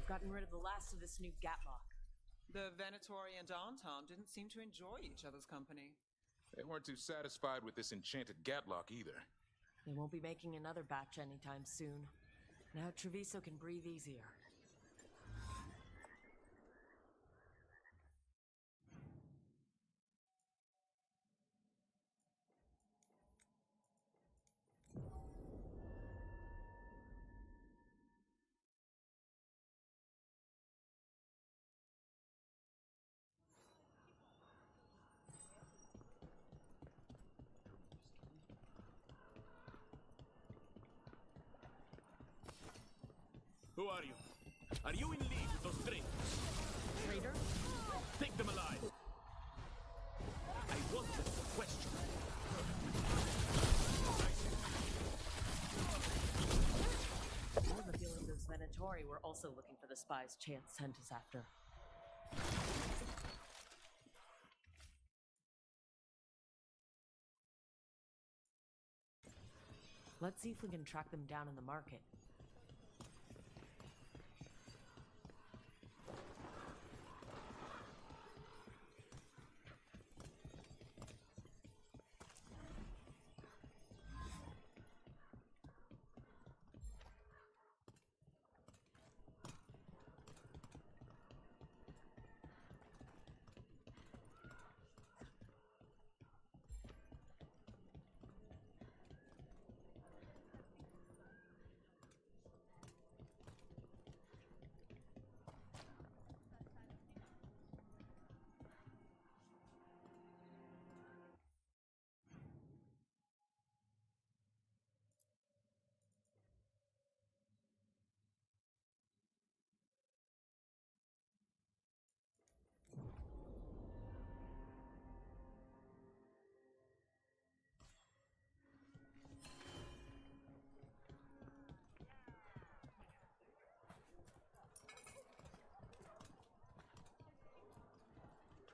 gotten rid of the last of this new Gatlock. The Venatori and Anton didn't seem to enjoy each other's company. They weren't too satisfied with this enchanted Gatlock either. They won't be making another batch anytime soon. Now Treviso can breathe easier. Who are you? Are you in league with those traitors? Traitor? Take them alive! I want them to question. I have a feeling those Venatori were also looking for the spies Chance sent us after. Let's see if we can track them down in the market.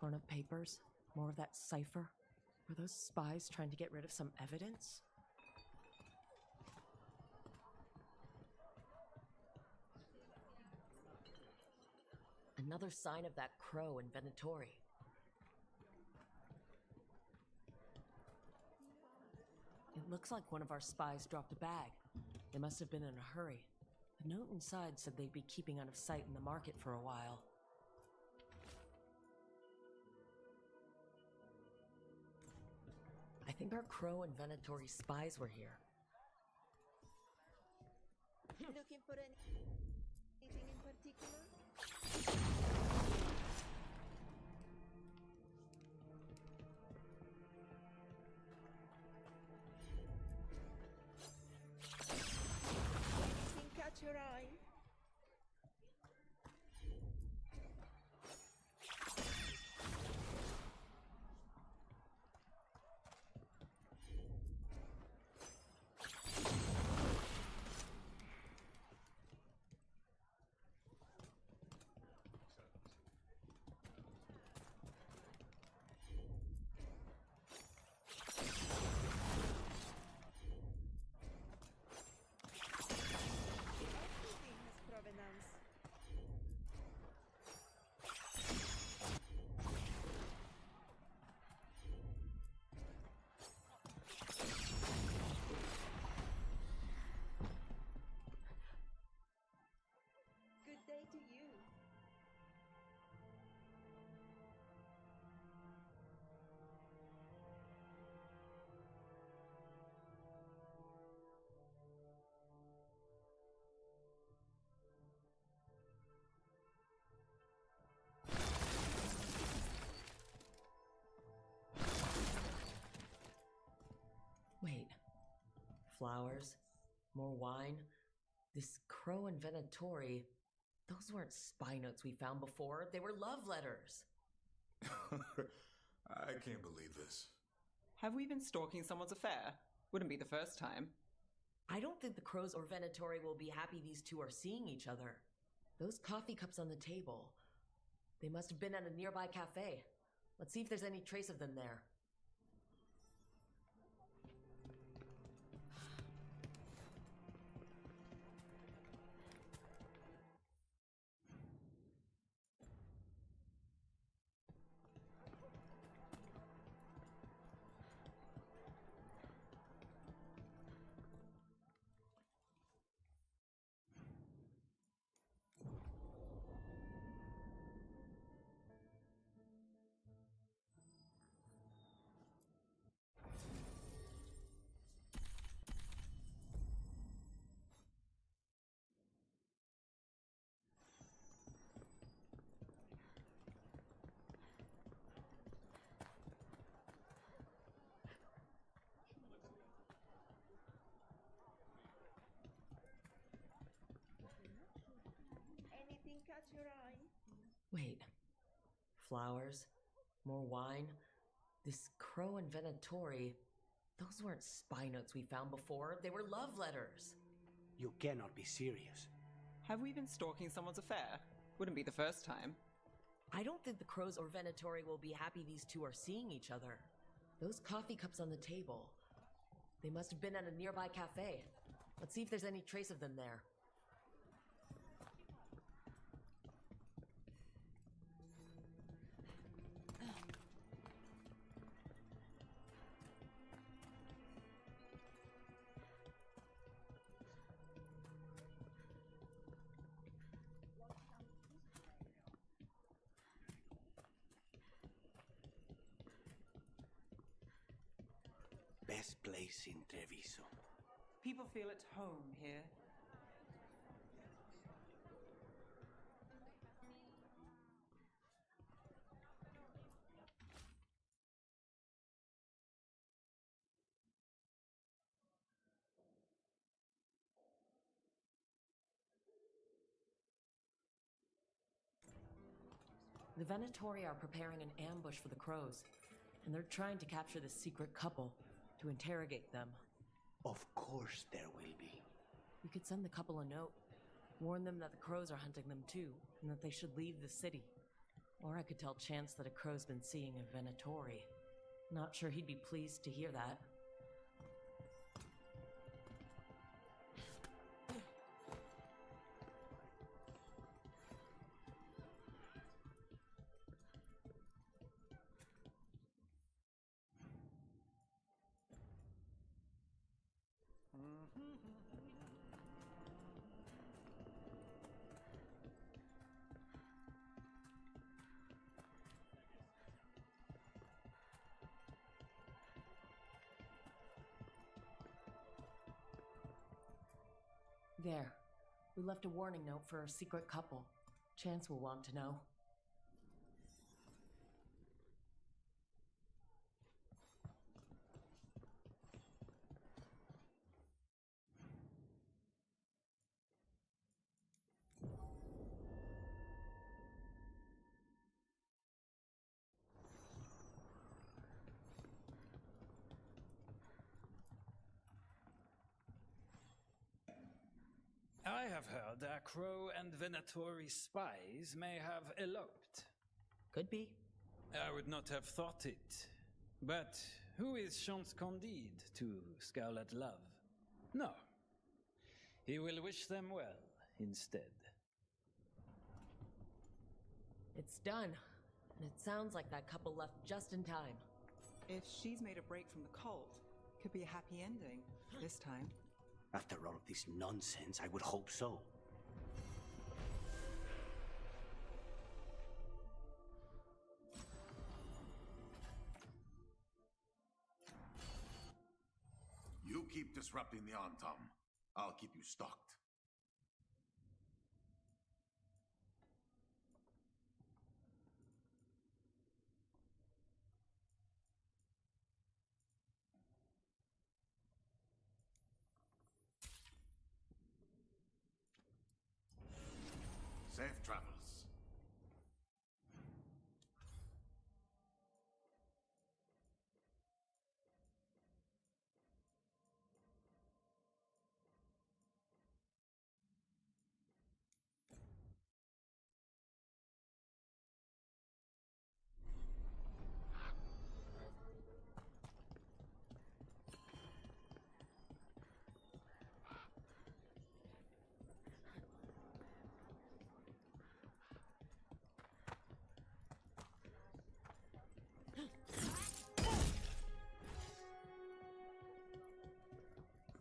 Torn up papers? More of that cipher? Were those spies trying to get rid of some evidence? Another sign of that crow in Venatori. It looks like one of our spies dropped a bag. They must have been in a hurry. The note inside said they'd be keeping out of sight in the market for a while. I think our Crow and Venatori spies were here. Looking for anything in particular? Anything catch your eye? Everything has provenance. Good day to you. Wait. Flowers? More wine? This Crow and Venatori, those weren't spy notes we found before. They were love letters. I can't believe this. Have we been stalking someone's affair? Wouldn't be the first time. I don't think the Crows or Venatori will be happy these two are seeing each other. Those coffee cups on the table, they must have been at a nearby cafe. Let's see if there's any trace of them there. Wait. Flowers? More wine? This crow and Venatori, those weren't spy notes we found before. They were love letters. You cannot be serious. Have we been stalking someone's affair? Wouldn't be the first time. I don't think the crows or Venatori will be happy these two are seeing each other. Those coffee cups on the table, they must have been at a nearby cafe. Let's see if there's any trace of them there. Best place in Treviso. People feel at home here. The Venatori are preparing an ambush for the crows, and they're trying to capture this secret couple to interrogate them. Of course there will be. We could send the couple a note, warn them that the crows are hunting them too, and that they should leave the city. Or I could tell Chance that a crow's been seeing a Venatori. Not sure he'd be pleased to hear that. There. We left a warning note for a secret couple. Chance will want to know. I have heard that Crow and Venatori spies may have eloped. Could be. I would not have thought it. But who is Chance Candide to scowl at love? No. He will wish them well instead. It's done. And it sounds like that couple left just in time. If she's made a break from the cult, could be a happy ending this time. After all of this nonsense, I would hope so. You keep disrupting the Antam. I'll keep you stocked. Safe travels.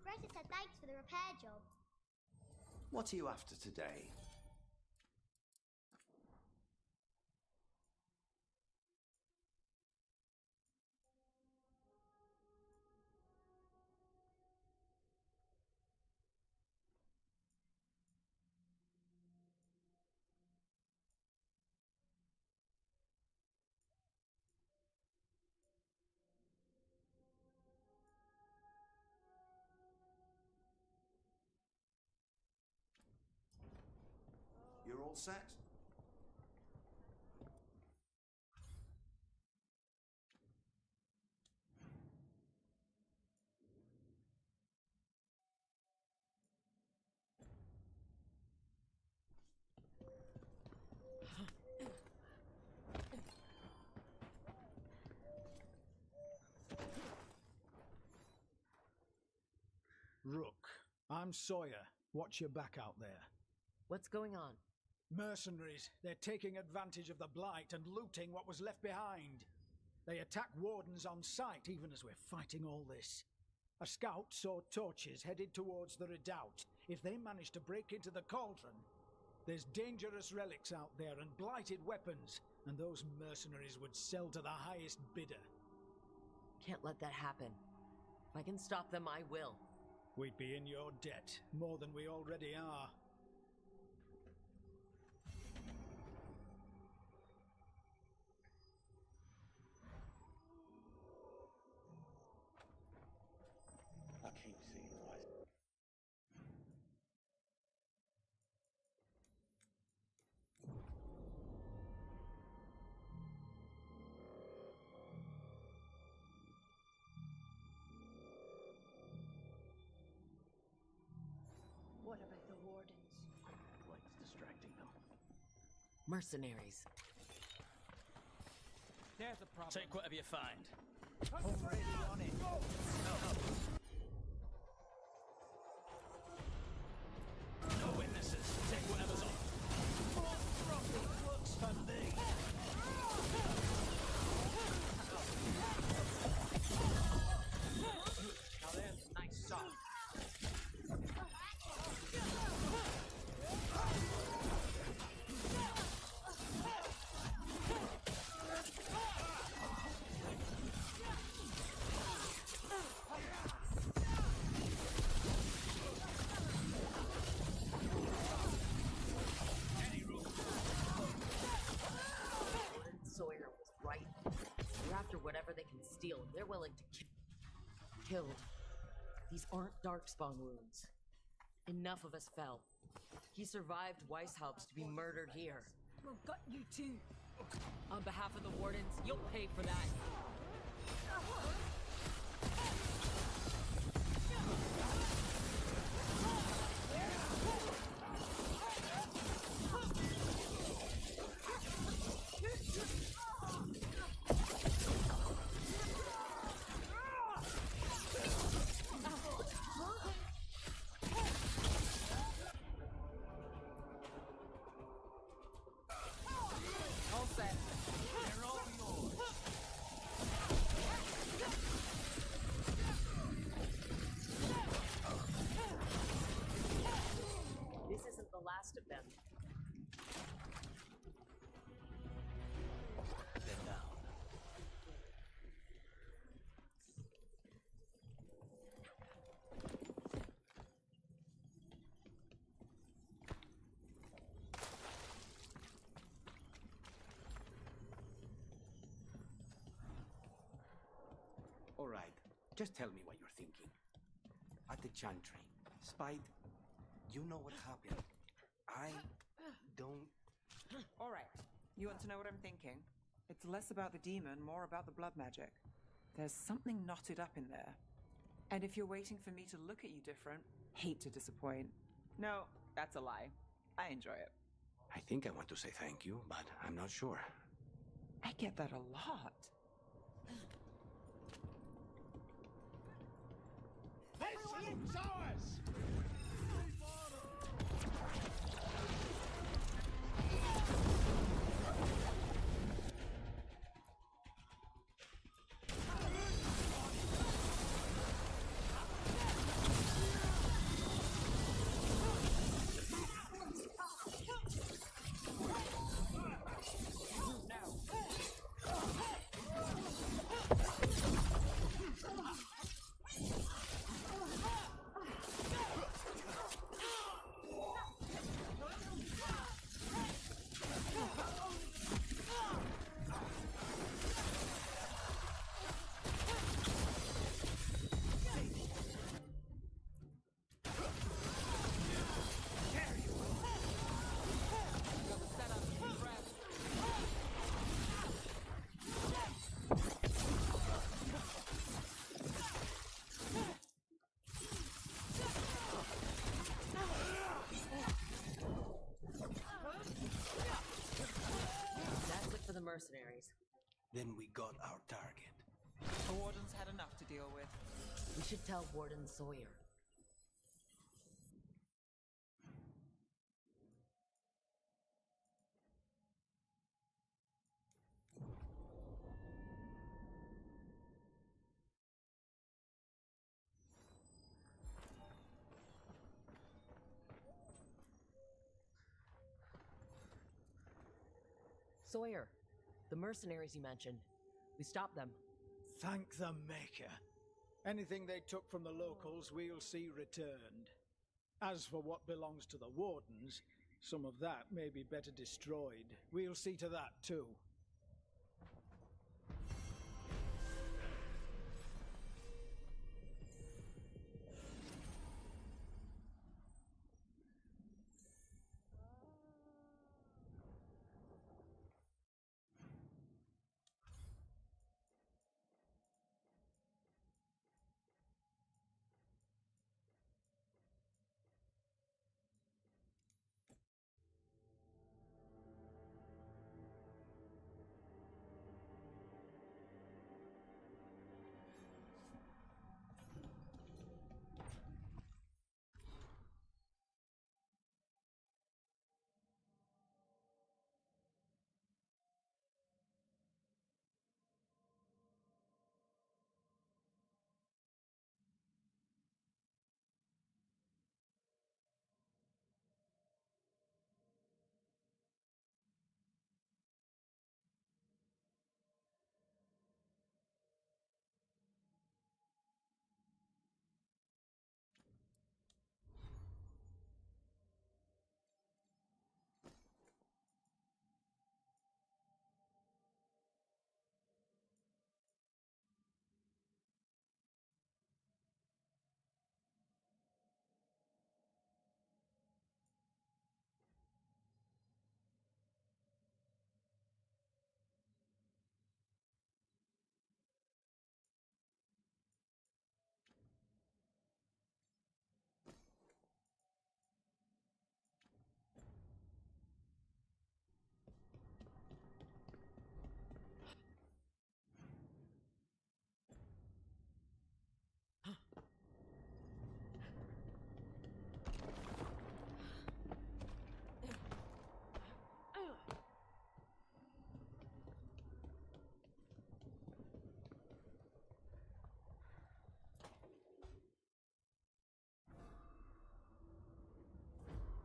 Greta said thanks for the repair job. What are you after today? You're all set? Sawyer. Watch your back out there. What's going on? Mercenaries. They're taking advantage of the Blight and looting what was left behind. They attack wardens on sight even as we're fighting all this. A scout saw torches headed towards the redoubt. If they manage to break into the cauldron, there's dangerous relics out there and blighted weapons, and those mercenaries would sell to the highest bidder. Can't let that happen. If I can stop them, I will. We'd be in your debt, more than we already are. I keep seeing lights. What about the wardens? Light's distracting them. Mercenaries. There's a problem. Take whatever you find. Already on it. No witnesses. Take whatever's on. Looks for thee. Now there's a nice shot. Sawyer was right. They're after whatever they can steal. They're willing to killed. These aren't Darkspawn wounds. Enough of us fell. He survived Weishaupt's to be murdered here. We'll gut you too. On behalf of the Wardens, you'll pay for that. All set. They're all yours. This isn't the last of them. They're down. All right, just tell me what you're thinking. At the chantry, Spite, you know what happened. I don't... All right. You want to know what I'm thinking? It's less about the demon, more about the blood magic. There's something knotted up in there. And if you're waiting for me to look at you different, hate to disappoint. No, that's a lie. I enjoy it. I think I want to say thank you, but I'm not sure. I get that a lot. This room's ours! That's it for the mercenaries. Then we got our target. The Wardens had enough to deal with. We should tell Warden Sawyer. Sawyer, the mercenaries you mentioned. We stopped them. Thank the Maker. Anything they took from the locals, we'll see returned. As for what belongs to the Wardens, some of that may be better destroyed. We'll see to that, too.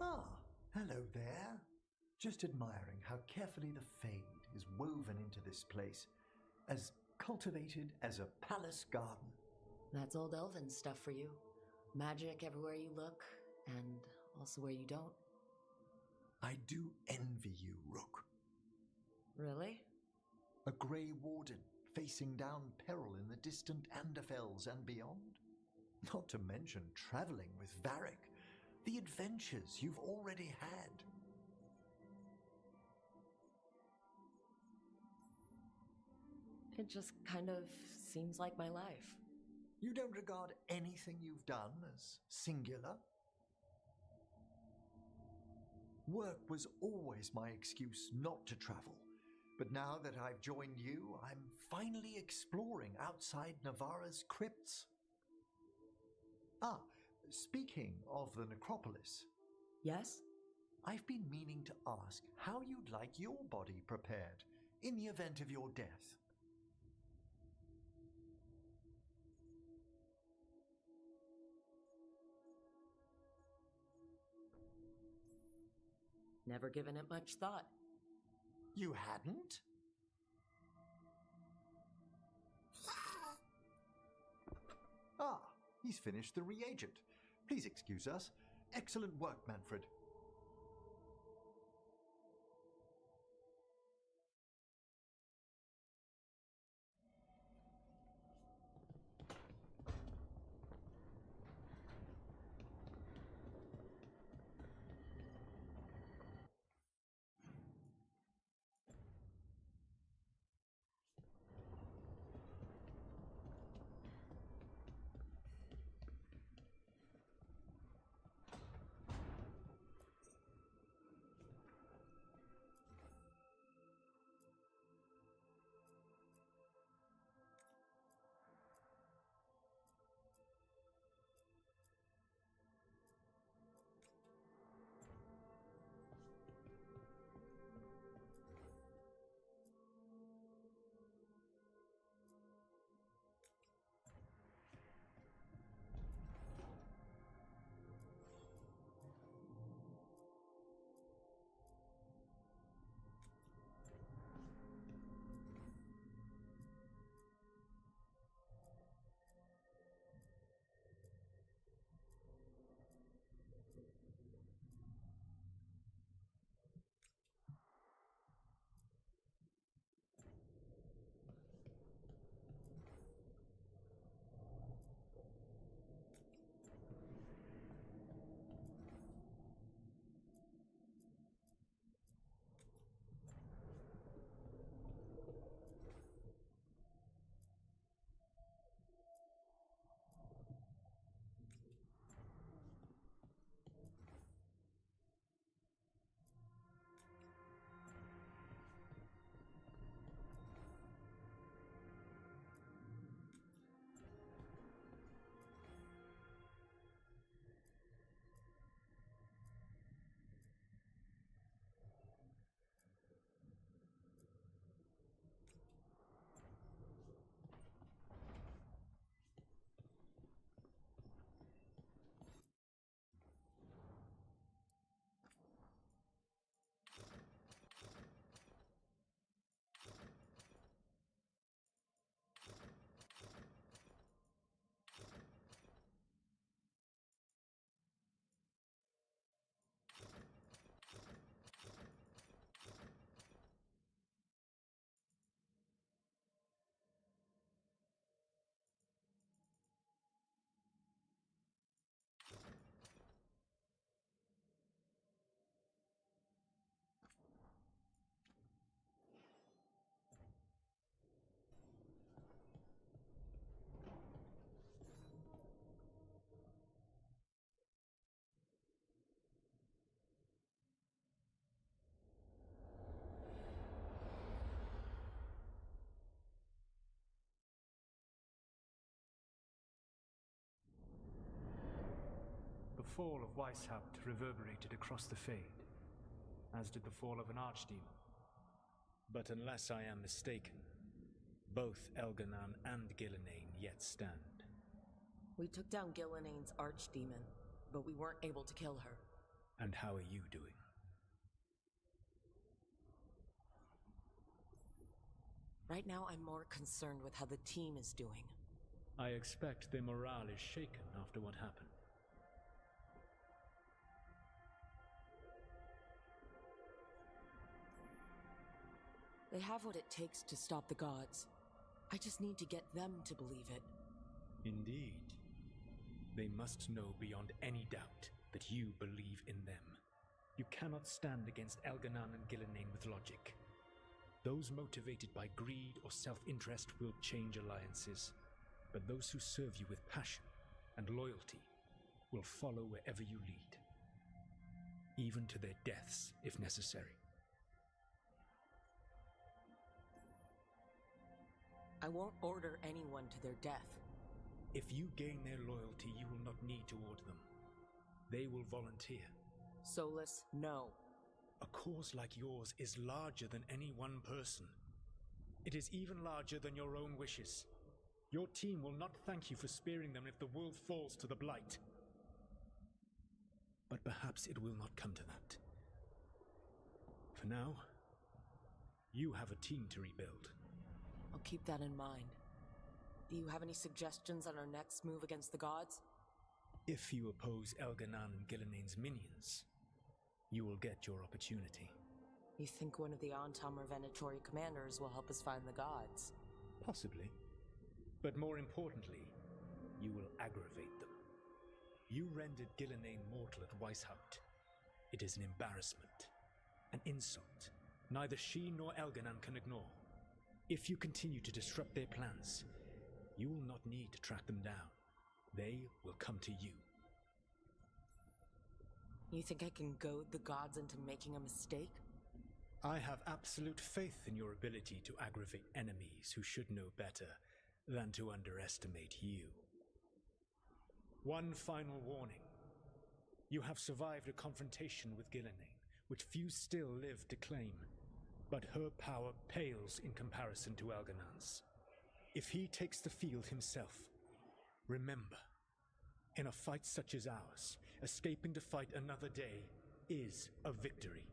Ah, hello there. Just admiring how carefully the Fade is woven into this place, as cultivated as a palace garden. That's old elven stuff for you. Magic everywhere you look, and also where you don't. I do envy you, Rook. Really? A Grey Warden facing down peril in the distant Anderfells and beyond. Not to mention traveling with Varric. The adventures you've already had. It just kind of seems like my life. You don't regard anything you've done as singular? Work was always my excuse not to travel, but now that I've joined you, I'm finally exploring outside Navarra's crypts. Ah, speaking of the necropolis. Yes? I've been meaning to ask how you'd like your body prepared in the event of your death. Never given it much thought. You hadn't? Ah, he's finished the reagent. Please excuse us. Excellent work, Manfred. fall of Weishaupt reverberated across the Fade, as did the fall of an archdemon. But unless I am mistaken, both Elganon and Gillenane yet stand. We took down Gillenane's archdemon, but we weren't able to kill her. And how are you doing? Right now, I'm more concerned with how the team is doing. I expect their morale is shaken after what happened. They have what it takes to stop the gods. I just need to get them to believe it. Indeed. They must know beyond any doubt that you believe in them. You cannot stand against Elganon and Gillenane with logic. Those motivated by greed or self-interest will change alliances, but those who serve you with passion and loyalty will follow wherever you lead, even to their deaths if necessary. I won't order anyone to their death. If you gain their loyalty, you will not need to order them. They will volunteer. Solus, no. A cause like yours is larger than any one person. It is even larger than your own wishes. Your team will not thank you for sparing them if the world falls to the Blight. But perhaps it will not come to that. For now, you have a team to rebuild. I'll keep that in mind. Do you have any suggestions on our next move against the gods? If you oppose Elganon and Gillenane's minions, you will get your opportunity. You think one of the Antam or Venatori commanders will help us find the gods? Possibly. But more importantly, you will aggravate them. You rendered Gillenane mortal at Weishaupt. It is an embarrassment, an insult, neither she nor Elganon can ignore. If you continue to disrupt their plans, you will not need to track them down. They will come to you. You think I can goad the gods into making a mistake? I have absolute faith in your ability to aggravate enemies who should know better than to underestimate you. One final warning. You have survived a confrontation with Gillenane, which few still live to claim, but her power pales in comparison to Elganon's. If he takes the field himself, remember, in a fight such as ours, escaping to fight another day is a victory.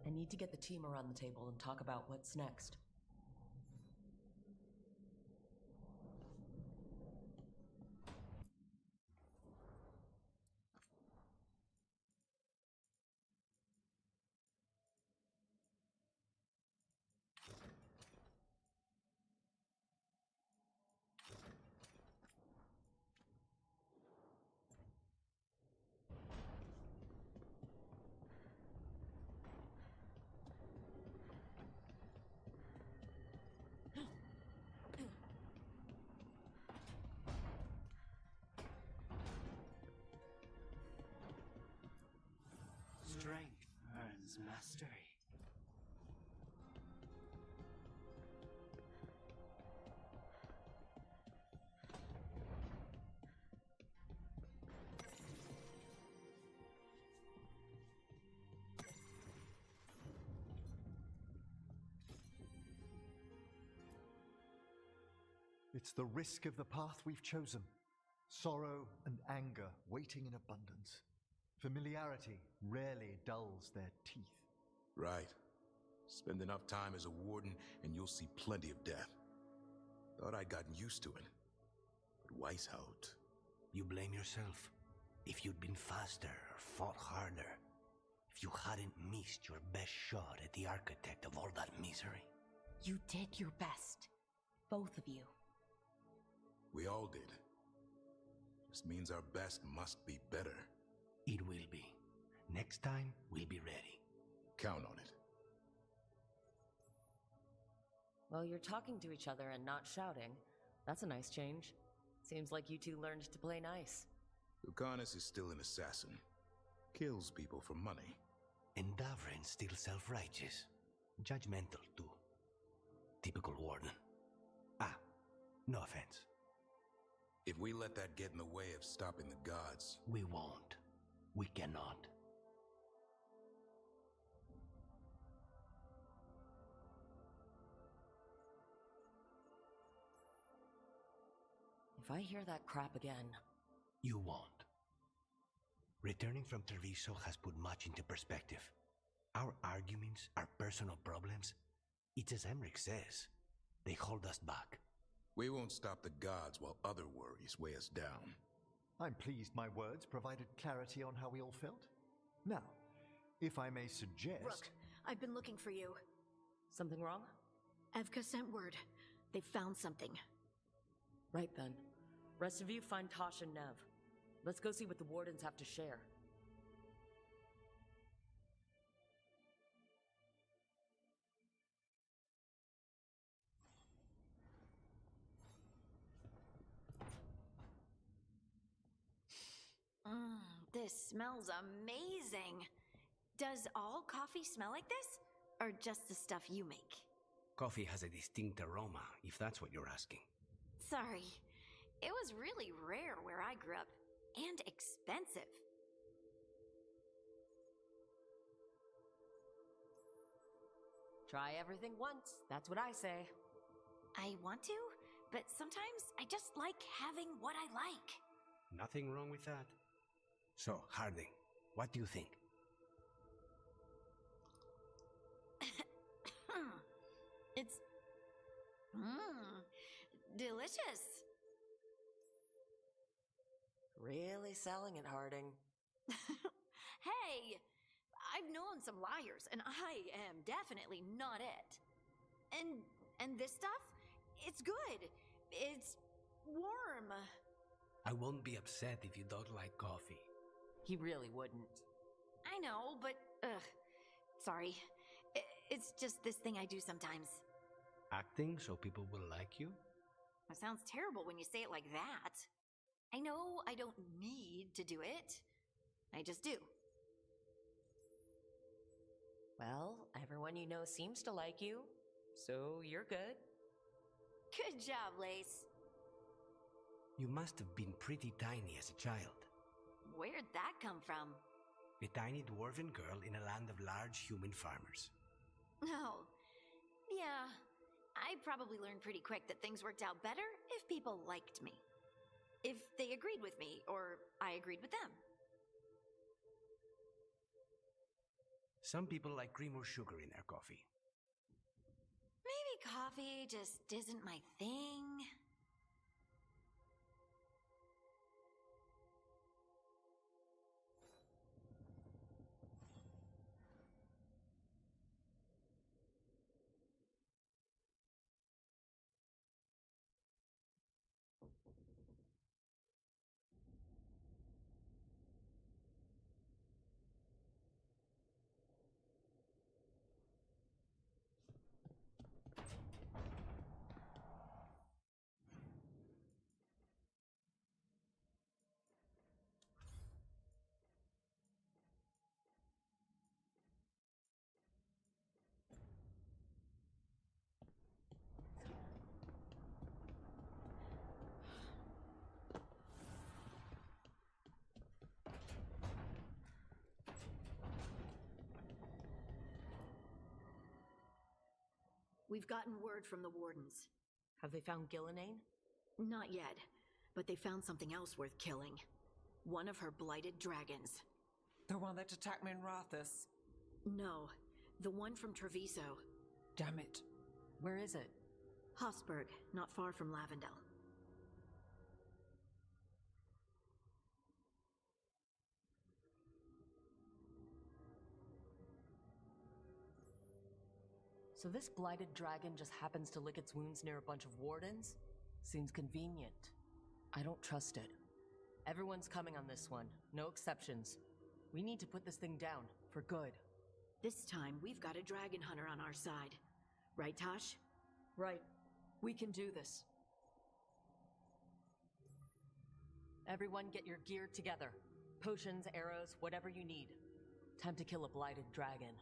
I need to get the team around the table and talk about what's next. Strength earns mastery. It's the risk of the path we've chosen. Sorrow and anger waiting in abundance. Familiarity rarely dulls their teeth. Right. Spend enough time as a warden and you'll see plenty of death. Thought I'd gotten used to it. But Weishaupt... You blame yourself. If you'd been faster or fought harder, if you hadn't missed your best shot at the architect of all that misery. You did your best. Both of you. We all did. Just means our best must be better. It will be. Next time, we'll be ready. Count on it. Well, you're talking to each other and not shouting. That's a nice change. Seems like you two learned to play nice. Lucanus is still an assassin. Kills people for money. And Davrin's still self-righteous. Judgmental, too. Typical warden. Ah, no offense. If we let that get in the way of stopping the gods... We won't. We cannot. If I hear that crap again... You won't. Returning from Treviso has put much into perspective. Our arguments, our personal problems, it's as Emmerich says. They hold us back. We won't stop the gods while other worries weigh us down. I'm pleased my words provided clarity on how we all felt. Now, if I may suggest... Rook, I've been looking for you. Something wrong? Evka sent word. They found something. Right then. Rest of you find Tosh and Nev. Let's go see what the wardens have to share. This smells amazing. Does all coffee smell like this? Or just the stuff you make? Coffee has a distinct aroma, if that's what you're asking. Sorry. It was really rare where I grew up. And expensive. Try everything once, that's what I say. I want to, but sometimes I just like having what I like. Nothing wrong with that. So, Harding, what do you think? It's... delicious. Really selling it, Harding. Hey, I've known some liars, and I am definitely not it. And this stuff? It's good. It's warm. I won't be upset if you don't like coffee. He really wouldn't. I know, but, sorry. It's just this thing I do sometimes. Acting so people will like you? It sounds terrible when you say it like that. I know I don't need to do it. I just do. Well, everyone you know seems to like you, so you're good. Good job, Lace. You must have been pretty tiny as a child. Where'd that come from? A tiny dwarven girl in a land of large human farmers. Oh, yeah. I probably learned pretty quick that things worked out better if people liked me. If they agreed with me, or I agreed with them. Some people like cream or sugar in their coffee. Maybe coffee just isn't my thing. We've gotten word from the wardens. Have they found Gillenane? Not yet, but they found something else worth killing. One of her blighted dragons. The one that attacked me in Rathus? No, the one from Treviso. Damn it. Where is it? Hofsburg, not far from Lavendel. So this blighted dragon just happens to lick its wounds near a bunch of wardens? Seems convenient. I don't trust it. Everyone's coming on this one, no exceptions. We need to put this thing down, for good. This time, we've got a dragon hunter on our side. Right, Tosh? Right. We can do this. Everyone get your gear together. Potions, arrows, whatever you need. Time to kill a blighted dragon.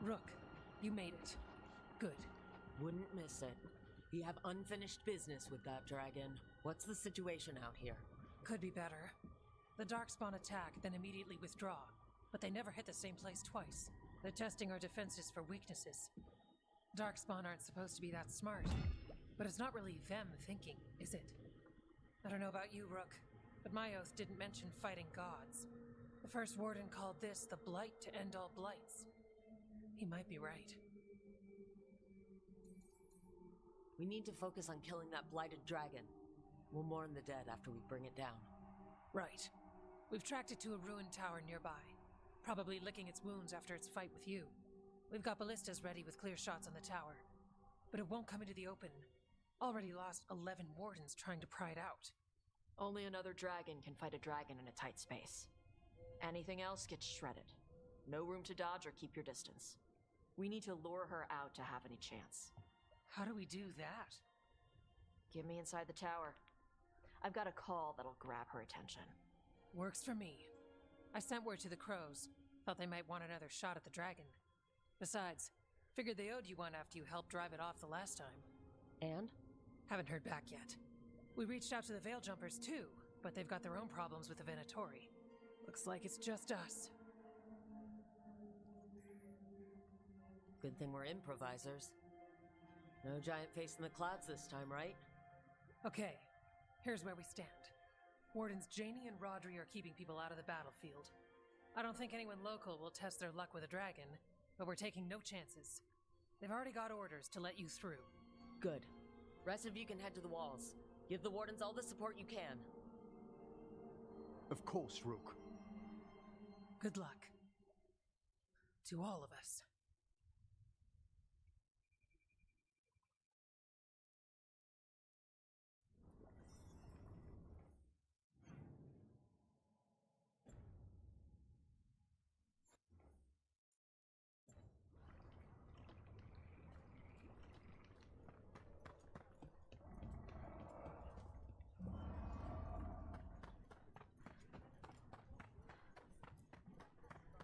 Rook, you made it. Good. Wouldn't miss it. We have unfinished business with that dragon. What's the situation out here? Could be better. The Darkspawn attack, then immediately withdraw. But they never hit the same place twice. They're testing our defenses for weaknesses. Darkspawn aren't supposed to be that smart. But it's not really them thinking, is it? I don't know about you, Rook, but my oath didn't mention fighting gods. The first warden called this the blight to end all blights. He might be right. We need to focus on killing that blighted dragon. We'll mourn the dead after we bring it down. Right. We've tracked it to a ruined tower nearby. Probably licking its wounds after its fight with you. We've got ballistas ready with clear shots on the tower. But it won't come into the open. Already lost 11 wardens trying to pry it out. Only another dragon can fight a dragon in a tight space. Anything else gets shredded. No room to dodge or keep your distance. We need to lure her out to have any chance. How do we do that? Get me inside the tower. I've got a call that'll grab her attention. Works for me. I sent word to the crows. Thought they might want another shot at the dragon. Besides, figured they owed you one after you helped drive it off the last time. And? Haven't heard back yet. We reached out to the Veil Jumpers too, but they've got their own problems with the Venatori. Looks like it's just us. Good thing we're improvisers. No giant face in the clouds this time, right? Okay, here's where we stand. Wardens Janie and Rodri are keeping people out of the battlefield. I don't think anyone local will test their luck with a dragon, but we're taking no chances. They've already got orders to let you through. Good. Rest of you can head to the walls. Give the wardens all the support you can. Of course, Rook. Good luck. To all of us.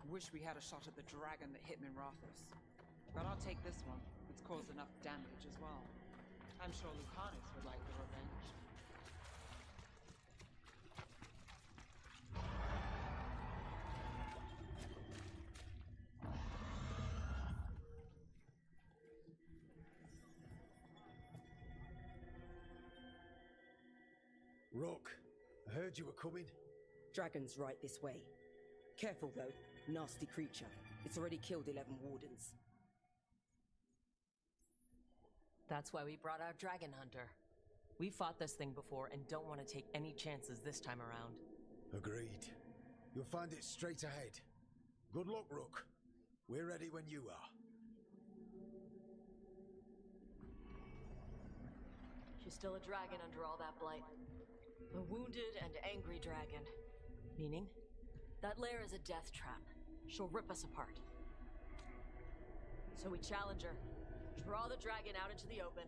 Wish we had a shot at the dragon that hit Minrathus. But I'll take this one. It's caused enough damage as well. I'm sure Lucanus would like the revenge. Rook, I heard you were coming. Dragon's right this way. Careful though, nasty creature. It's already killed 11 wardens. That's why we brought our dragon hunter. We fought this thing before and don't want to take any chances this time around. Agreed. You'll find it straight ahead. Good luck, Rook. We're ready when you are. She's still a dragon under all that blight. A wounded and angry dragon. Meaning? That lair is a death trap. She'll rip us apart. So we challenge her, draw the dragon out into the open,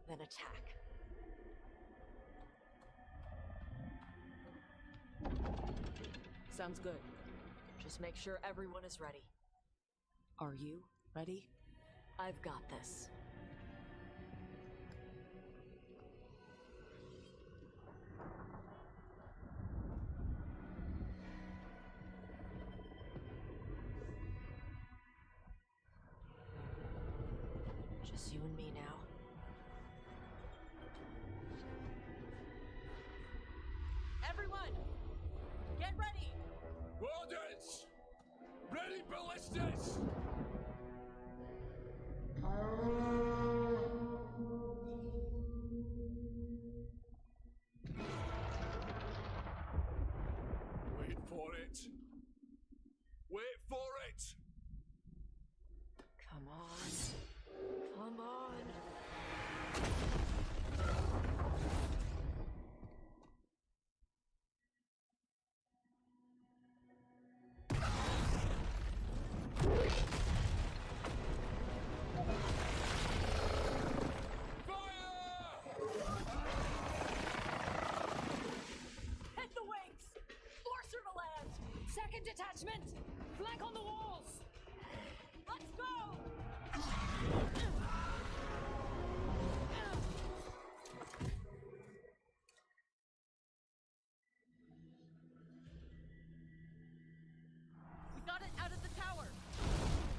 then attack. Sounds good. Just make sure everyone is ready. Are you ready? I've got this. Just you and me now. Everyone, get ready! Orders! Ready, ballistas! Wait for it! Wait for it! Come on. Come on. Hit the wings! Force her to land! Second detachment! Flank on the walls! Let's go! We got it out of the tower!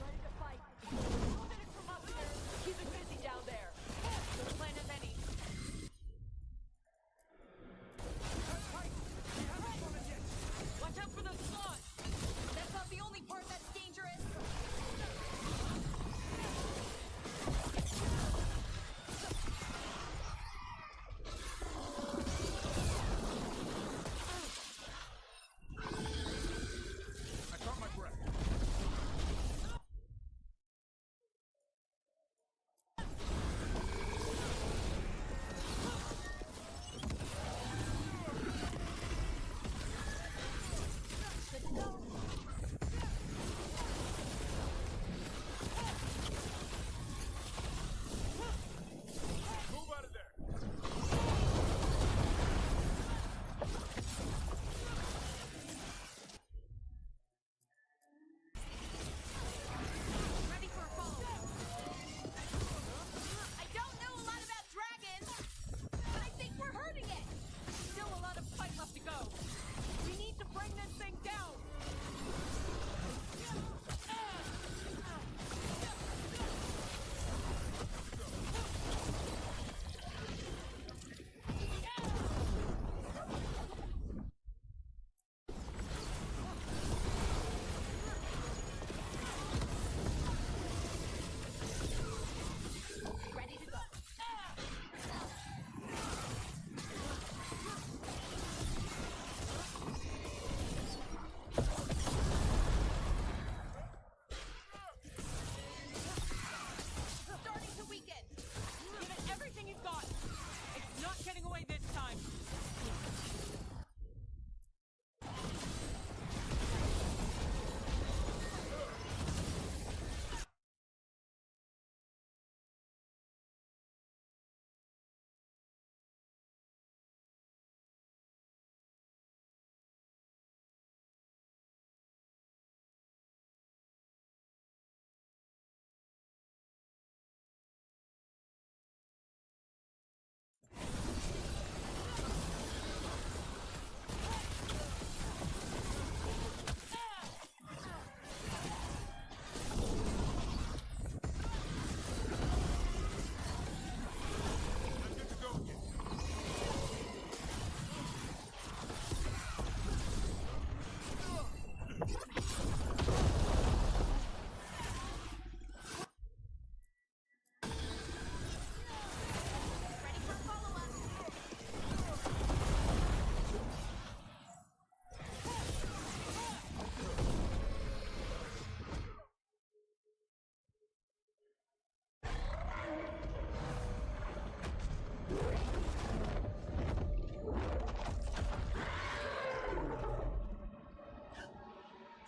Ready to fight! Moving it from up here! Keep it busy down there! No plan of any! Watch out for those claws! That's not the only part that's dangerous! I caught my breath. Move out of there! Ready for a fall! I don't know a lot about dragons, but I think we're hurting it! Still a lot of fight left to go. We need to bring this thing down! Ready to go. Starting to weaken. Give it everything you've got. It's not getting away this time.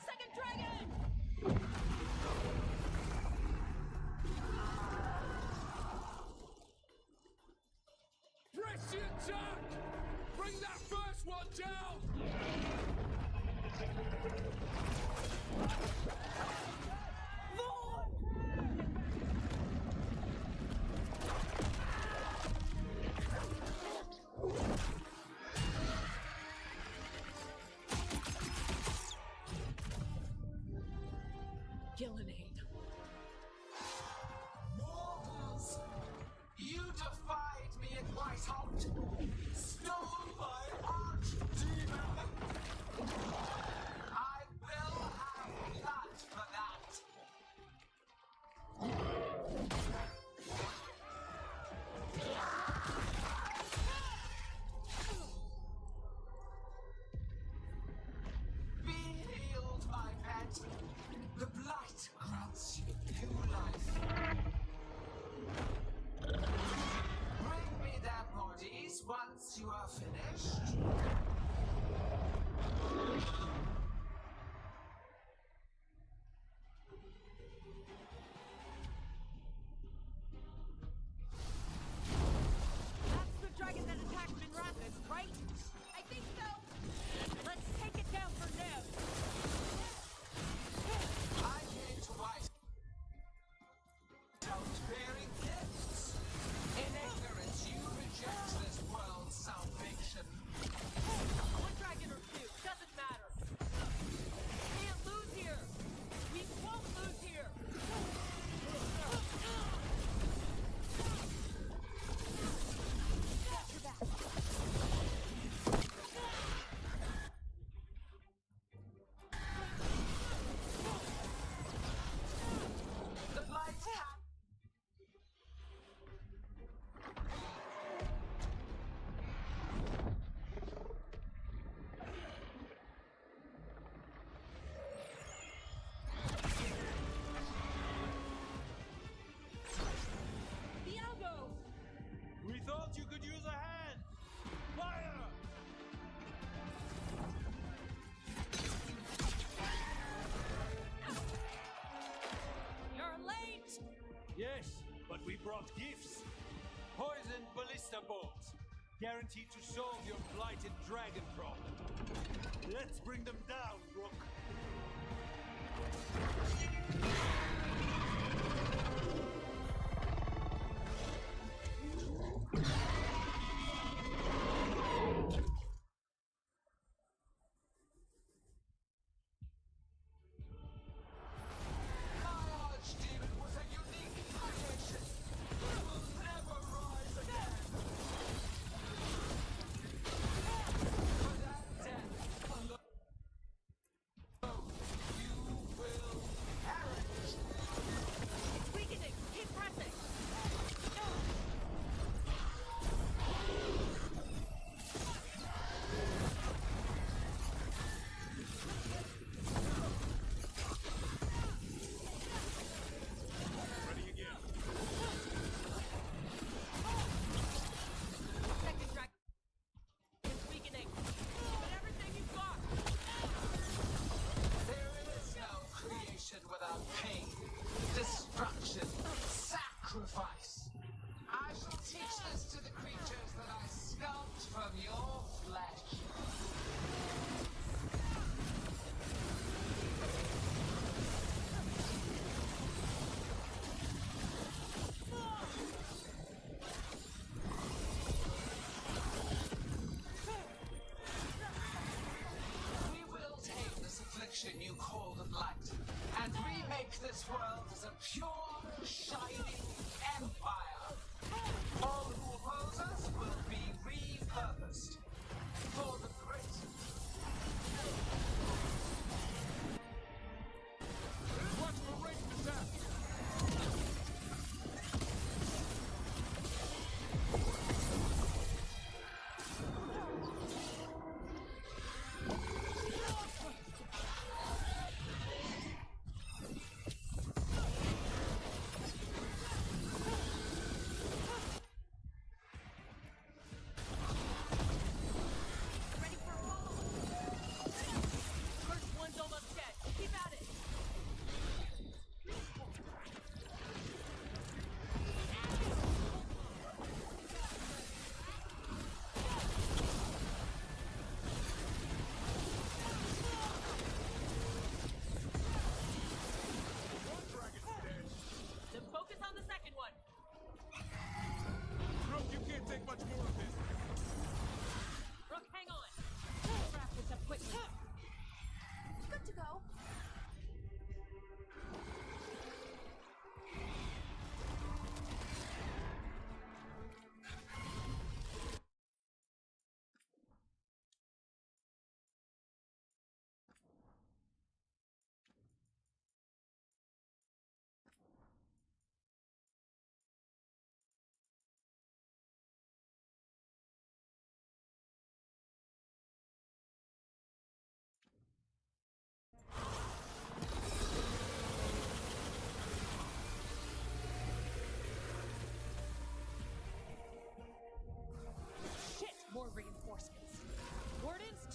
Second dragon! Press the attack! Bring that first one down! Gillenade. once you are finished. That's the dragon that attacked Minrathis, right? I think so. Let's take it down for now. I came to wipe out bearing gifts. In ignorance, you reject this world's salvation. One dragon or two, doesn't matter. We can't lose here. We won't lose here. The light hand. Dialgo! We thought you could use a hand. Fire! You're late! Yes, but we brought gifts. Poisoned ballista bolts. Guaranteed to solve your blighted dragon problem. Let's bring them down, Rook. My archdemon was a unique creation. He will never rise again. For that death alone, you will perish.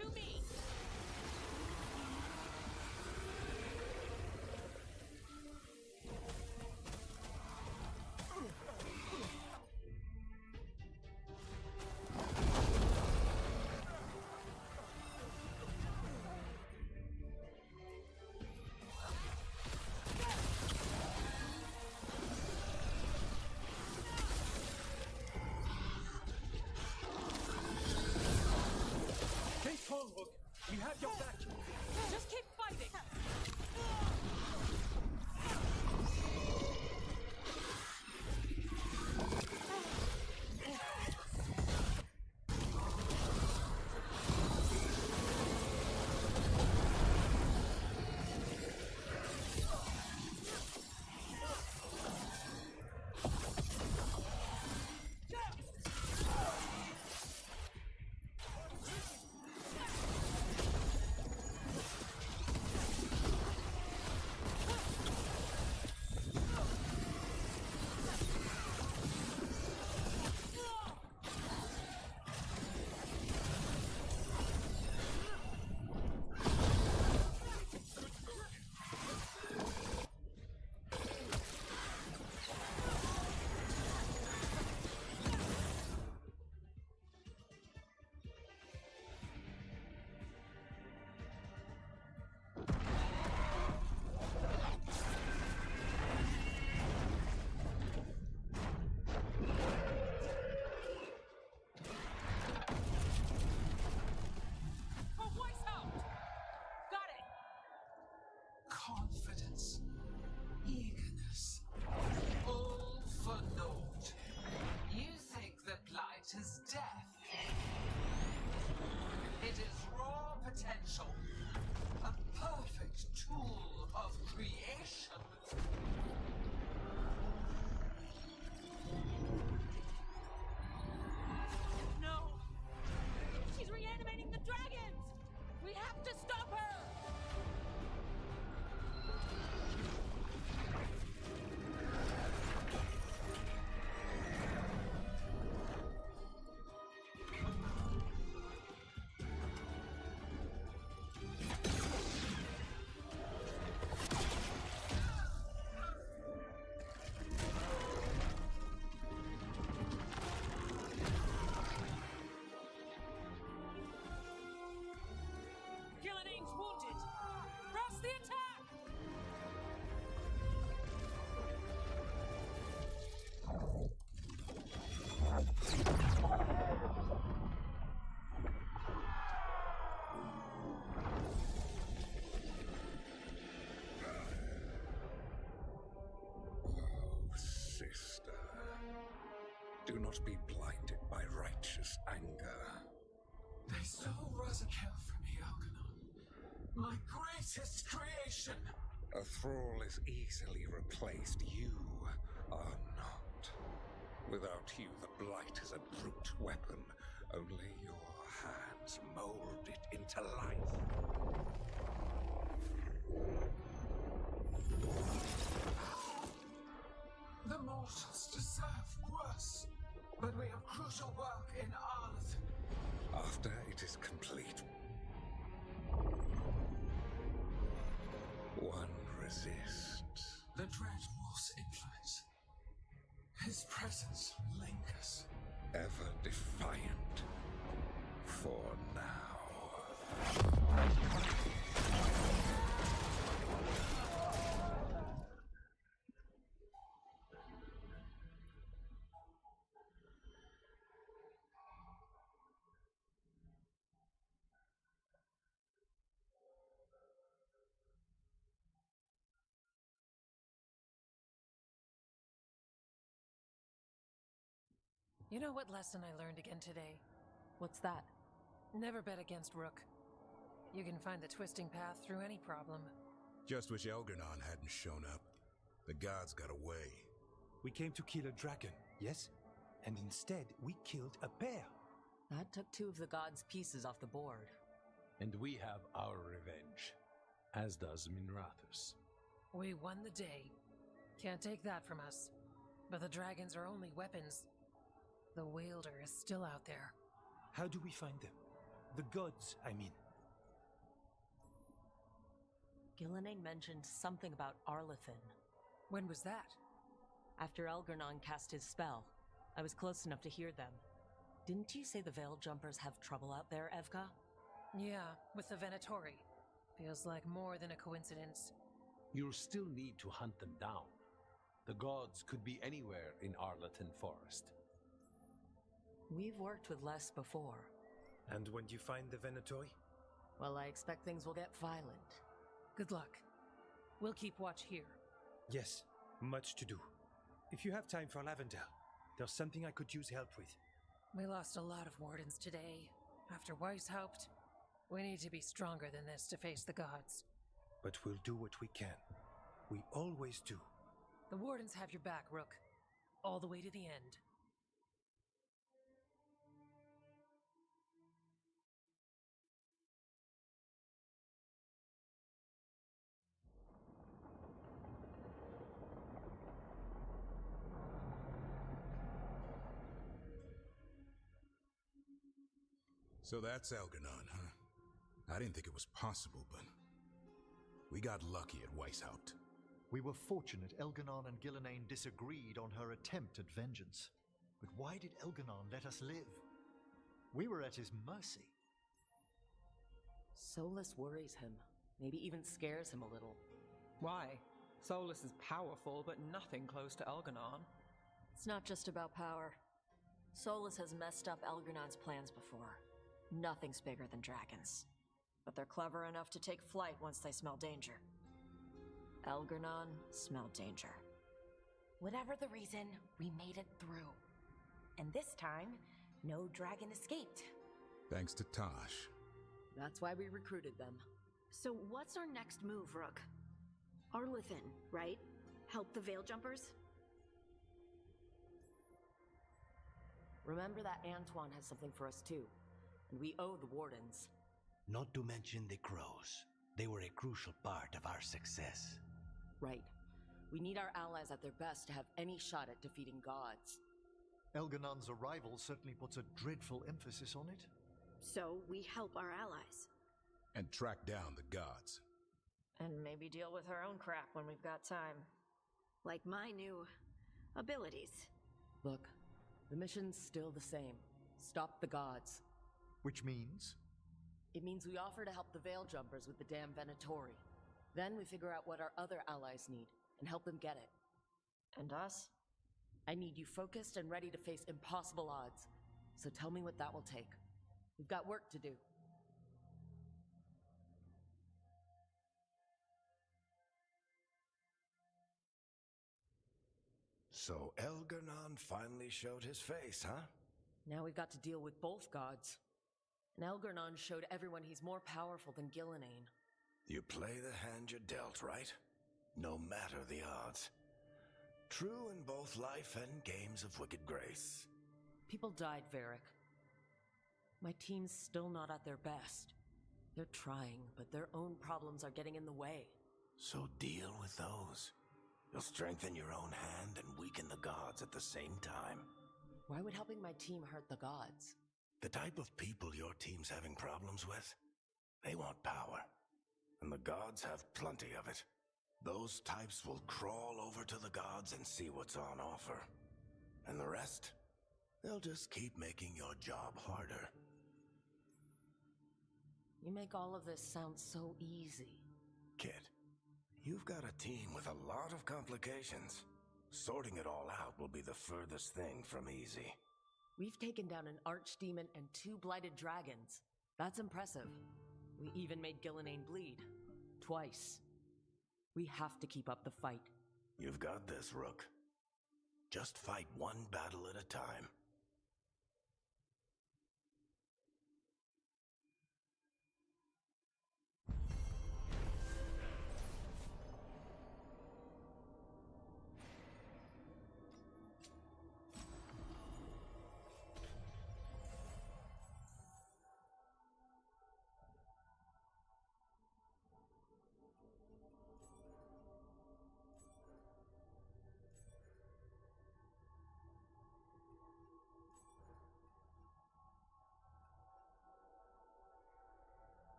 To me! We have your back. Just keep fighting! Confidence, eagerness, all for naught. You think the blight is death? It is raw potential, a perfect tool of creation. No! She's reanimating the dragons! We have to stop her! Wounded! Press the attack! Oh, sister. Do not be blinded by righteous anger. They stole Razakel from me, Algernon. My greatest creation! A thrall is easily replaced. You are not. Without you, the blight is a brute weapon. Only your hands mold it into life. The mortals deserve worse. But we have crucial work in Arth. After it is complete, one resists. The Dread Wolf's influence. His presence lingers. Ever defiant. For now. You know what lesson I learned again today? What's that? Never bet against Rook. You can find the twisting path through any problem. Just wish Elgernon hadn't shown up. The gods got away. We came to kill a dragon, yes? And instead, we killed a bear. That took two of the gods' pieces off the board. And we have our revenge, as does Minrathus. We won the day. Can't take that from us. But the dragons are only weapons. The Wielder is still out there. How do we find them? The gods, I mean. Gillenane mentioned something about Arlethin. When was that? After Elgernon cast his spell. I was close enough to hear them. Didn't you say the Veil Jumpers have trouble out there, Evka? Yeah, with the Venatori. Feels like more than a coincidence. You'll still need to hunt them down. The gods could be anywhere in Arleton Forest. We've worked with less before. And when you find the Venatori? Well, I expect things will get violent. Good luck. We'll keep watch here. Yes, much to do. If you have time for Lavendel, there's something I could use help with. We lost a lot of wardens today. After Weishaupt, we need to be stronger than this to face the gods. But we'll do what we can. We always do. The wardens have your back, Rook. All the way to the end. So that's Elgernon, huh? I didn't think it was possible, but we got lucky at Weishaupt. We were fortunate Elgernon and Gillenane disagreed on her attempt at vengeance. But why did Elgernon let us live? We were at his mercy. Solus worries him. Maybe even scares him a little. Why? Solus is powerful, but nothing close to Elgernon. It's not just about power. Solus has messed up Elgernon's plans before. Nothing's bigger than dragons. But they're clever enough to take flight once they smell danger. Elgernon smelled danger. Whatever the reason, we made it through. And this time, no dragon escaped. Thanks to Tosh. That's why we recruited them. So what's our next move, Rook? Arlethin, right? Help the Veil Jumpers? Remember that Antoine has something for us too. And we owe the Wardens. Not to mention the Crows. They were a crucial part of our success. Right. We need our allies at their best to have any shot at defeating gods. Elgernon's arrival certainly puts a dreadful emphasis on it. So we help our allies. And track down the gods. And maybe deal with our own crap when we've got time. Like my new abilities. Look, the mission's still the same. Stop the gods. Which means? It means we offer to help the Veil Jumpers with the damn Venatori. Then we figure out what our other allies need, and help them get it. And us? I need you focused and ready to face impossible odds. So tell me what that will take. We've got work to do. So Elgernon finally showed his face, huh? Now we've got to deal with both gods. And Elgernon showed everyone he's more powerful than Gillenane. You play the hand you're dealt, right? No matter the odds. True in both life and games of wicked grace. People died, Varric. My team's still not at their best. They're trying, but their own problems are getting in the way. So deal with those. You'll strengthen your own hand and weaken the gods at the same time. Why would helping my team hurt the gods? The type of people your team's having problems with, they want power. And the gods have plenty of it. Those types will crawl over to the gods and see what's on offer. And the rest, they'll just keep making your job harder. You make all of this sound so easy. Kid, you've got a team with a lot of complications. Sorting it all out will be the furthest thing from easy. We've taken down an archdemon and 2 blighted dragons. That's impressive. We even made Gillenane bleed. Twice. We have to keep up the fight. You've got this, Rook. Just fight one battle at a time.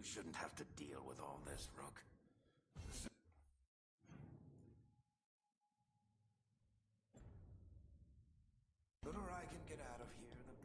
You shouldn't have to deal with all this, Rook. The sooner I can get out of here, the better.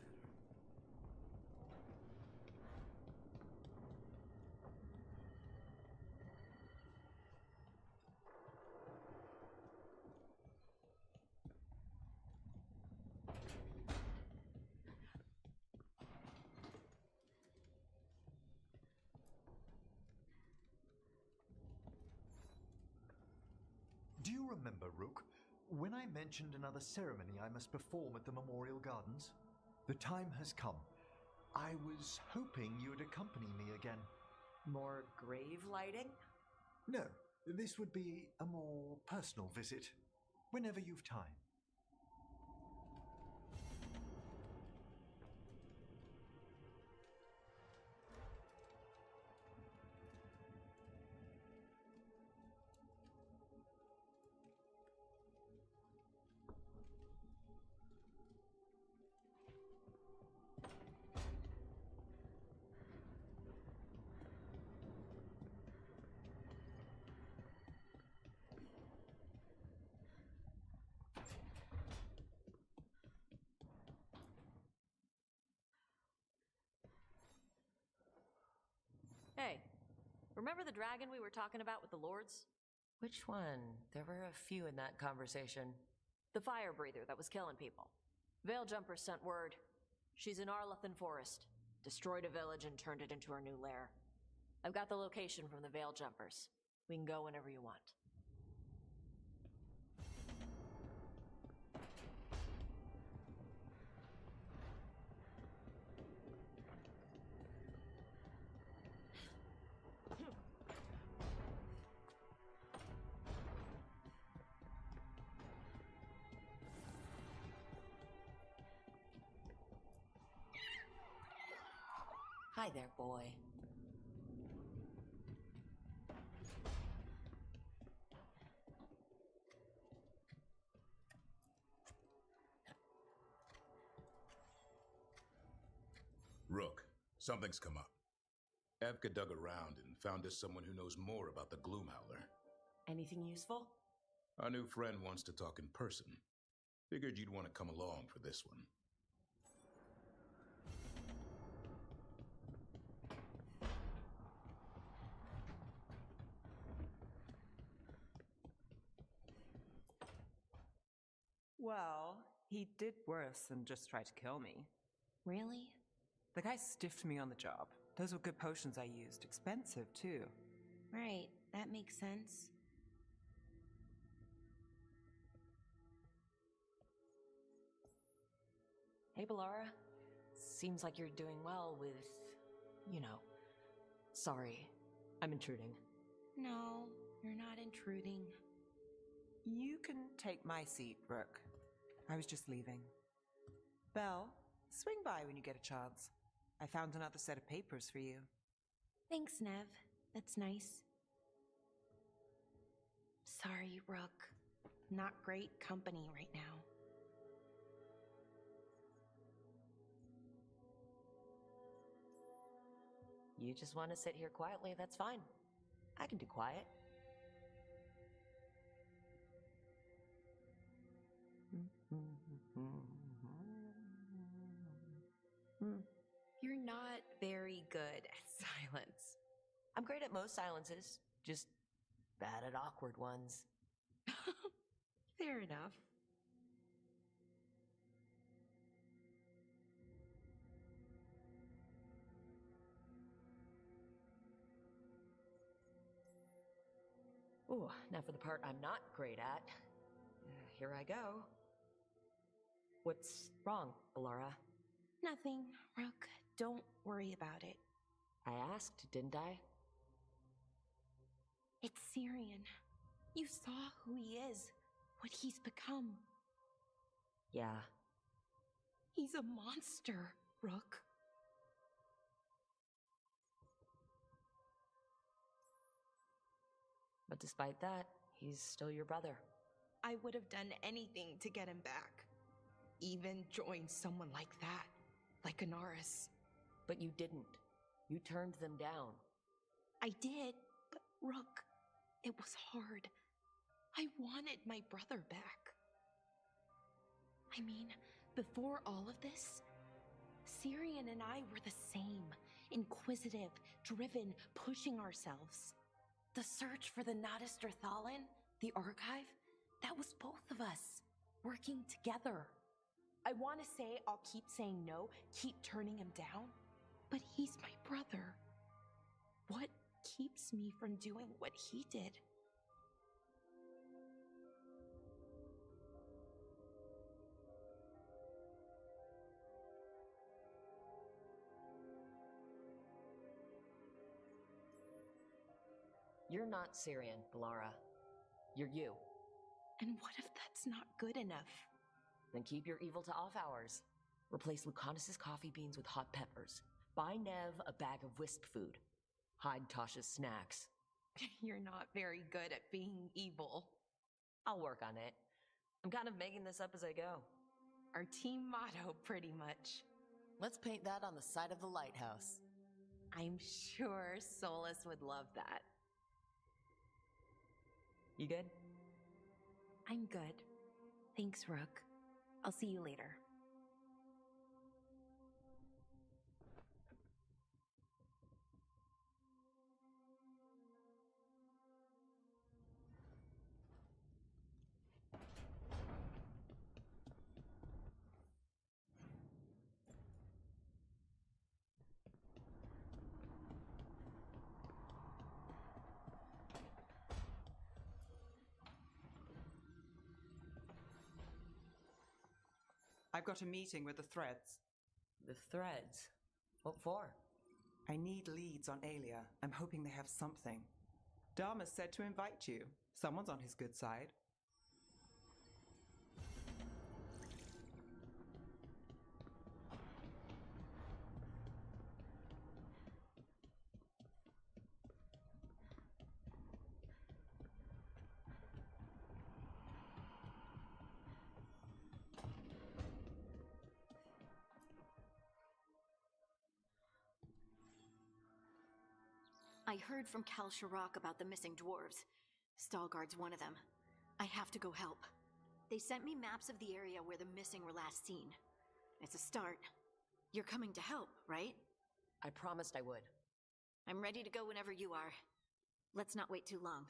Do you remember, Rook, when I mentioned another ceremony I must perform at the Memorial Gardens? The time has come. I was hoping you would accompany me again. More grave lighting? No, this would be a more personal visit, whenever you've time. Hey, remember the dragon we were talking about with the lords? Which one? There were a few in that conversation. The fire breather that was killing people. Veiljumpers sent word. She's in Arlathan Forest. Destroyed a village and turned it into her new lair. I've got the location from the Veiljumpers. We can go whenever you want. Hi there, boy. Rook, something's come up. Evka dug around and found us someone who knows more about the Gloomhowler. Anything useful? Our new friend wants to talk in person. Figured you'd want to come along for this one. Well, he did worse than just try to kill me. Really? The guy stiffed me on the job. Those were good potions I used. Expensive, too. Right, that makes sense. Hey, Bellara. Seems like you're doing well with, you know. Sorry, I'm intruding. No, you're not intruding. You can take my seat, Rook. I was just leaving. Belle, swing by when you get a chance. I found another set of papers for you. Thanks, Nev. That's nice. Sorry, Rook. Not great company right now. You just want to sit here quietly, that's fine. I can do quiet. You're not very good at silence. I'm great at most silences, just bad at awkward ones. Fair enough. Ooh, now for the part I'm not great at. Here I go. What's wrong, Bellara? Nothing, Rook. Don't worry about it. I asked, didn't I? It's Syrian. You saw who he is, what he's become. Yeah. He's a monster, Rook. But despite that, he's still your brother. I would have done anything to get him back. Even join someone like that, like Anaris. But you didn't. You turned them down. I did, but Rook, it was hard. I wanted my brother back. I mean, before all of this, Syrian and I were the same. Inquisitive, driven, pushing ourselves. The search for the Nadister Thalin, the archive, that was both of us, working together. I want to say I'll keep saying no, keep turning him down, but he's my brother. What keeps me from doing what he did? You're not Syrian, Balara. You're you. And what if that's not good enough? Then keep your evil to off hours. Replace Lucanus's coffee beans with hot peppers. Buy Nev a bag of wisp food. Hide Tasha's snacks. You're not very good at being evil. I'll work on it. I'm kind of making this up as I go. Our team motto, pretty much. Let's paint that on the side of the lighthouse. I'm sure Solus would love that. You good? I'm good. Thanks, Rook. I'll see you later. I've got a meeting with the Threads. The Threads? What for? I need leads on Aelia. I'm hoping they have something. Dharma said to invite you. Someone's on his good side. I heard from Kal Sharok about the missing dwarves. Stalguard's one of them. I have to go help. They sent me maps of the area where the missing were last seen. It's a start. You're coming to help, right? I promised I would. I'm ready to go whenever you are. Let's not wait too long.